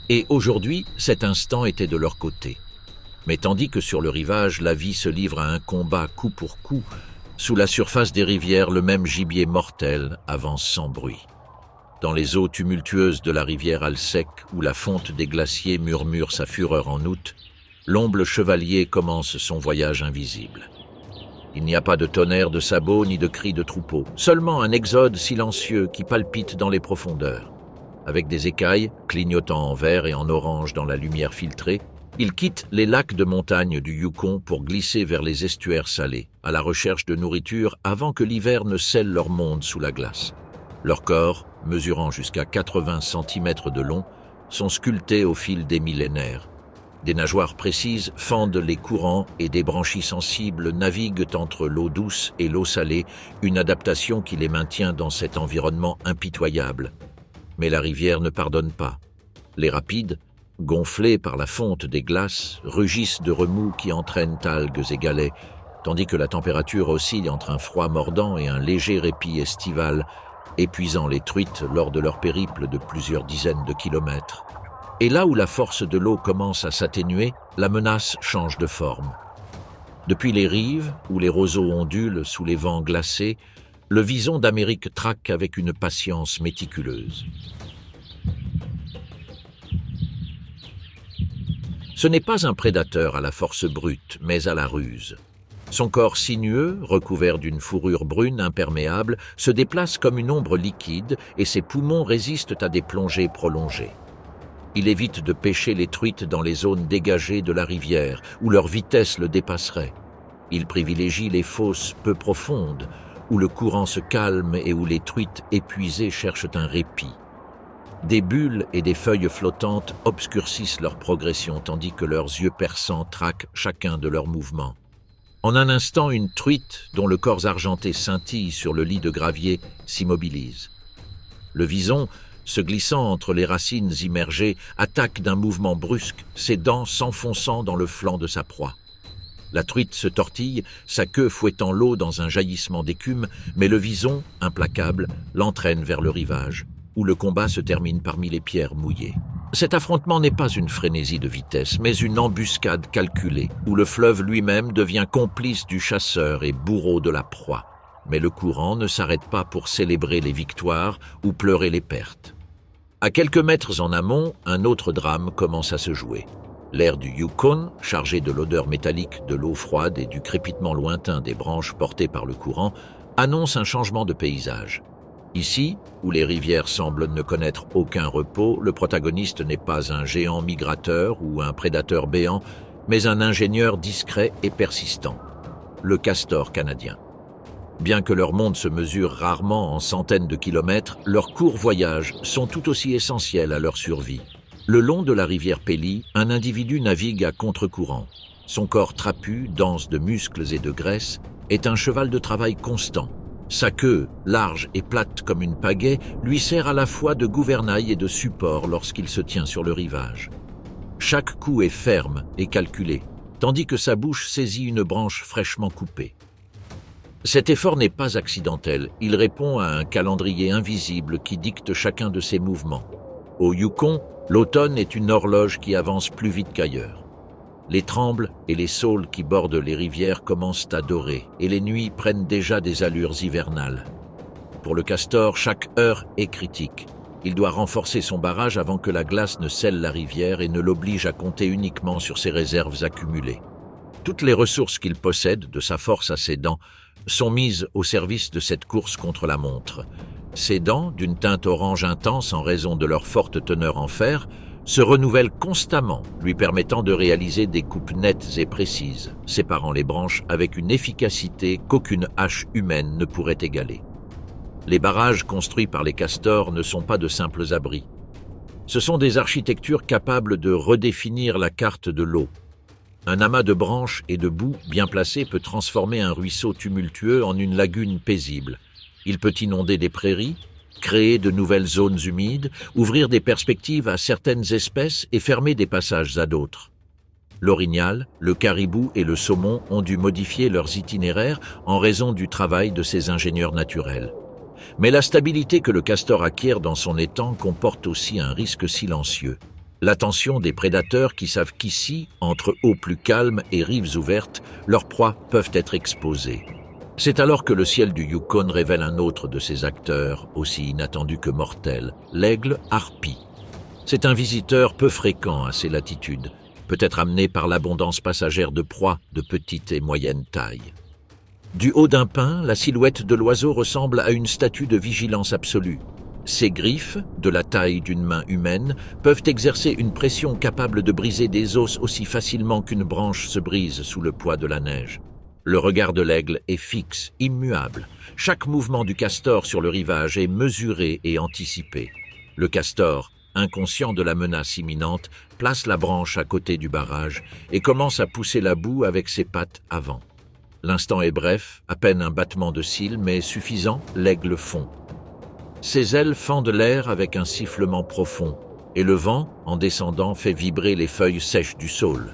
Et aujourd'hui, cet instant était de leur côté. Mais tandis que sur le rivage, la vie se livre à un combat coup pour coup, sous la surface des rivières, le même gibier mortel avance sans bruit. Dans les eaux tumultueuses de la rivière Alsek, où la fonte des glaciers murmure sa fureur en août, l'omble chevalier commence son voyage invisible. Il n'y a pas de tonnerre de sabots ni de cris de troupeaux, seulement un exode silencieux qui palpite dans les profondeurs. Avec des écailles, clignotant en vert et en orange dans la lumière filtrée, ils quittent les lacs de montagne du Yukon pour glisser vers les estuaires salés, à la recherche de nourriture avant que l'hiver ne scelle leur monde sous la glace. Leurs corps, mesurant jusqu'à 80 cm de long, sont sculptés au fil des millénaires. Des nageoires précises fendent les courants et des branchies sensibles naviguent entre l'eau douce et l'eau salée, une adaptation qui les maintient dans cet environnement impitoyable. Mais la rivière ne pardonne pas. Les rapides, gonflés par la fonte des glaces, rugissent de remous qui entraînent algues et galets, tandis que la température oscille entre un froid mordant et un léger répit estival, épuisant les truites lors de leur périple de plusieurs dizaines de kilomètres. Et là où la force de l'eau commence à s'atténuer, la menace change de forme. Depuis les rives, où les roseaux ondulent sous les vents glacés, le vison d'Amérique traque avec une patience méticuleuse. Ce n'est pas un prédateur à la force brute, mais à la ruse. Son corps sinueux, recouvert d'une fourrure brune imperméable, se déplace comme une ombre liquide et ses poumons résistent à des plongées prolongées. Il évite de pêcher les truites dans les zones dégagées de la rivière, où leur vitesse le dépasserait. Il privilégie les fosses peu profondes, où le courant se calme et où les truites épuisées cherchent un répit. Des bulles et des feuilles flottantes obscurcissent leur progression, tandis que leurs yeux perçants traquent chacun de leurs mouvements. En un instant, une truite, dont le corps argenté scintille sur le lit de gravier, s'immobilise. Le vison, se glissant entre les racines immergées, attaque d'un mouvement brusque, ses dents s'enfonçant dans le flanc de sa proie. La truite se tortille, sa queue fouettant l'eau dans un jaillissement d'écume, mais le vison, implacable, l'entraîne vers le rivage, où le combat se termine parmi les pierres mouillées. Cet affrontement n'est pas une frénésie de vitesse, mais une embuscade calculée, où le fleuve lui-même devient complice du chasseur et bourreau de la proie. Mais le courant ne s'arrête pas pour célébrer les victoires ou pleurer les pertes. À quelques mètres en amont, un autre drame commence à se jouer. L'air du Yukon, chargé de l'odeur métallique de l'eau froide et du crépitement lointain des branches portées par le courant, annonce un changement de paysage. Ici, où les rivières semblent ne connaître aucun repos, le protagoniste n'est pas un géant migrateur ou un prédateur béant, mais un ingénieur discret et persistant, le castor canadien. Bien que leur monde se mesure rarement en centaines de kilomètres, leurs courts voyages sont tout aussi essentiels à leur survie. Le long de la rivière Pelly, un individu navigue à contre-courant. Son corps trapu, dense de muscles et de graisse, est un cheval de travail constant. Sa queue, large et plate comme une pagaie, lui sert à la fois de gouvernail et de support lorsqu'il se tient sur le rivage. Chaque coup est ferme et calculé, tandis que sa bouche saisit une branche fraîchement coupée. Cet effort n'est pas accidentel, il répond à un calendrier invisible qui dicte chacun de ses mouvements. Au Yukon, l'automne est une horloge qui avance plus vite qu'ailleurs. Les trembles et les saules qui bordent les rivières commencent à dorer et les nuits prennent déjà des allures hivernales. Pour le castor, chaque heure est critique. Il doit renforcer son barrage avant que la glace ne scelle la rivière et ne l'oblige à compter uniquement sur ses réserves accumulées. Toutes les ressources qu'il possède, de sa force à ses dents, sont mises au service de cette course contre la montre. Ses dents, d'une teinte orange intense en raison de leur forte teneur en fer, se renouvellent constamment, lui permettant de réaliser des coupes nettes et précises, séparant les branches avec une efficacité qu'aucune hache humaine ne pourrait égaler. Les barrages construits par les castors ne sont pas de simples abris. Ce sont des architectures capables de redéfinir la carte de l'eau. Un amas de branches et de boue bien placé peut transformer un ruisseau tumultueux en une lagune paisible. Il peut inonder des prairies, créer de nouvelles zones humides, ouvrir des perspectives à certaines espèces et fermer des passages à d'autres. L'orignal, le caribou et le saumon ont dû modifier leurs itinéraires en raison du travail de ces ingénieurs naturels. Mais la stabilité que le castor acquiert dans son étang comporte aussi un risque silencieux. L'attention des prédateurs qui savent qu'ici, entre eaux plus calmes et rives ouvertes, leurs proies peuvent être exposées. C'est alors que le ciel du Yukon révèle un autre de ses acteurs, aussi inattendu que mortel, l'aigle harpie. C'est un visiteur peu fréquent à ces latitudes, peut-être amené par l'abondance passagère de proies de petite et moyenne taille. Du haut d'un pin, la silhouette de l'oiseau ressemble à une statue de vigilance absolue. Ses griffes, de la taille d'une main humaine, peuvent exercer une pression capable de briser des os aussi facilement qu'une branche se brise sous le poids de la neige. Le regard de l'aigle est fixe, immuable. Chaque mouvement du castor sur le rivage est mesuré et anticipé. Le castor, inconscient de la menace imminente, place la branche à côté du barrage et commence à pousser la boue avec ses pattes avant. L'instant est bref, à peine un battement de cils, mais suffisant, l'aigle fond. Ses ailes fendent l'air avec un sifflement profond, et le vent, en descendant, fait vibrer les feuilles sèches du saule.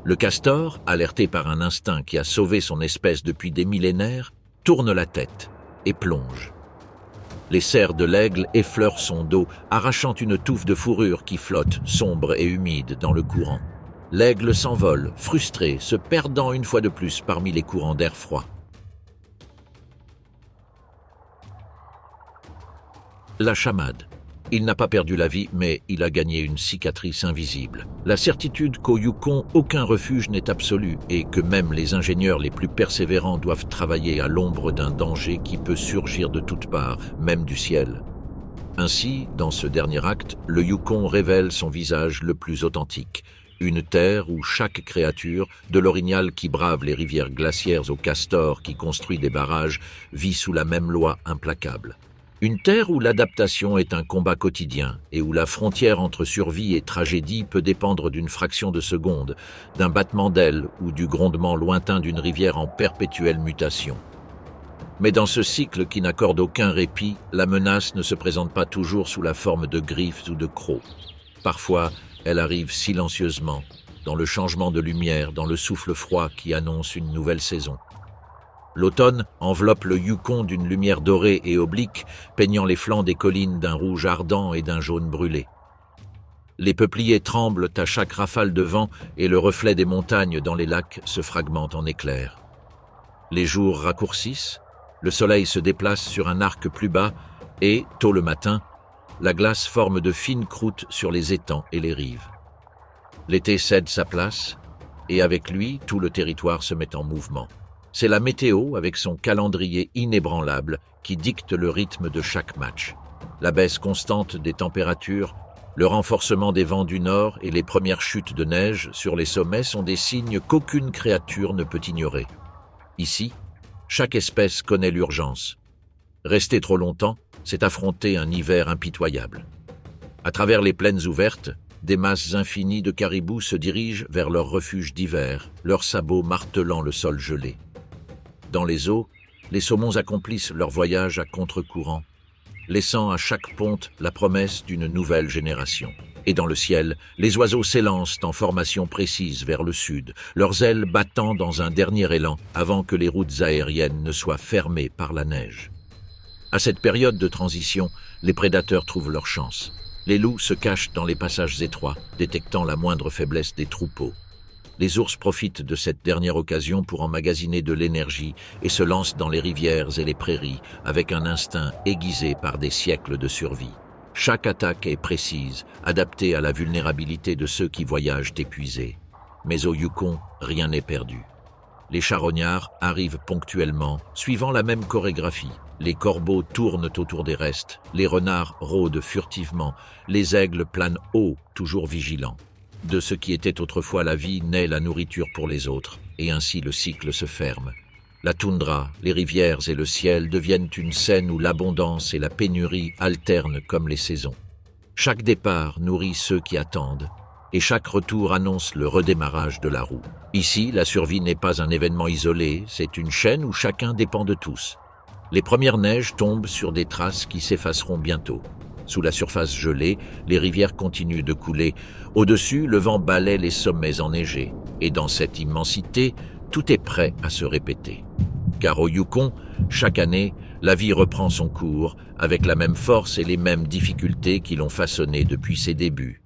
Le castor, alerté par un instinct qui a sauvé son espèce depuis des millénaires, tourne la tête et plonge. Les serres de l'aigle effleurent son dos, arrachant une touffe de fourrure qui flotte, sombre et humide, dans le courant. L'aigle s'envole, frustré, se perdant une fois de plus parmi les courants d'air froid. La chamade. Il n'a pas perdu la vie, mais il a gagné une cicatrice invisible. La certitude qu'au Yukon, aucun refuge n'est absolu et que même les ingénieurs les plus persévérants doivent travailler à l'ombre d'un danger qui peut surgir de toutes parts, même du ciel. Ainsi, dans ce dernier acte, le Yukon révèle son visage le plus authentique. Une terre où chaque créature, de l'orignal qui brave les rivières glaciaires au castor qui construit des barrages, vit sous la même loi implacable. Une terre où l'adaptation est un combat quotidien et où la frontière entre survie et tragédie peut dépendre d'une fraction de seconde, d'un battement d'ailes ou du grondement lointain d'une rivière en perpétuelle mutation. Mais dans ce cycle qui n'accorde aucun répit, la menace ne se présente pas toujours sous la forme de griffes ou de crocs. Parfois, elle arrive silencieusement, dans le changement de lumière, dans le souffle froid qui annonce une nouvelle saison. L'automne enveloppe le Yukon d'une lumière dorée et oblique, peignant les flancs des collines d'un rouge ardent et d'un jaune brûlé. Les peupliers tremblent à chaque rafale de vent et le reflet des montagnes dans les lacs se fragmente en éclairs. Les jours raccourcissent, le soleil se déplace sur un arc plus bas et, tôt le matin, la glace forme de fines croûtes sur les étangs et les rives. L'été cède sa place et avec lui, tout le territoire se met en mouvement. C'est la météo, avec son calendrier inébranlable, qui dicte le rythme de chaque match. La baisse constante des températures, le renforcement des vents du nord et les premières chutes de neige sur les sommets sont des signes qu'aucune créature ne peut ignorer. Ici, chaque espèce connaît l'urgence. Rester trop longtemps, c'est affronter un hiver impitoyable. À travers les plaines ouvertes, des masses infinies de caribous se dirigent vers leur refuge d'hiver, leurs sabots martelant le sol gelé. Dans les eaux, les saumons accomplissent leur voyage à contre-courant, laissant à chaque ponte la promesse d'une nouvelle génération. Et dans le ciel, les oiseaux s'élancent en formation précise vers le sud, leurs ailes battant dans un dernier élan avant que les routes aériennes ne soient fermées par la neige. À cette période de transition, les prédateurs trouvent leur chance. Les loups se cachent dans les passages étroits, détectant la moindre faiblesse des troupeaux. Les ours profitent de cette dernière occasion pour emmagasiner de l'énergie et se lancent dans les rivières et les prairies avec un instinct aiguisé par des siècles de survie. Chaque attaque est précise, adaptée à la vulnérabilité de ceux qui voyagent épuisés. Mais au Yukon, rien n'est perdu. Les charognards arrivent ponctuellement, suivant la même chorégraphie. Les corbeaux tournent autour des restes, les renards rôdent furtivement, les aigles planent haut, toujours vigilants. De ce qui était autrefois la vie naît la nourriture pour les autres, et ainsi le cycle se ferme. La toundra, les rivières et le ciel deviennent une scène où l'abondance et la pénurie alternent comme les saisons. Chaque départ nourrit ceux qui attendent, et chaque retour annonce le redémarrage de la roue. Ici, la survie n'est pas un événement isolé, c'est une chaîne où chacun dépend de tous. Les premières neiges tombent sur des traces qui s'effaceront bientôt. Sous la surface gelée, les rivières continuent de couler. Au-dessus, le vent balaie les sommets enneigés. Et dans cette immensité, tout est prêt à se répéter. Car au Yukon, chaque année, la vie reprend son cours, avec la même force et les mêmes difficultés qui l'ont façonné depuis ses débuts.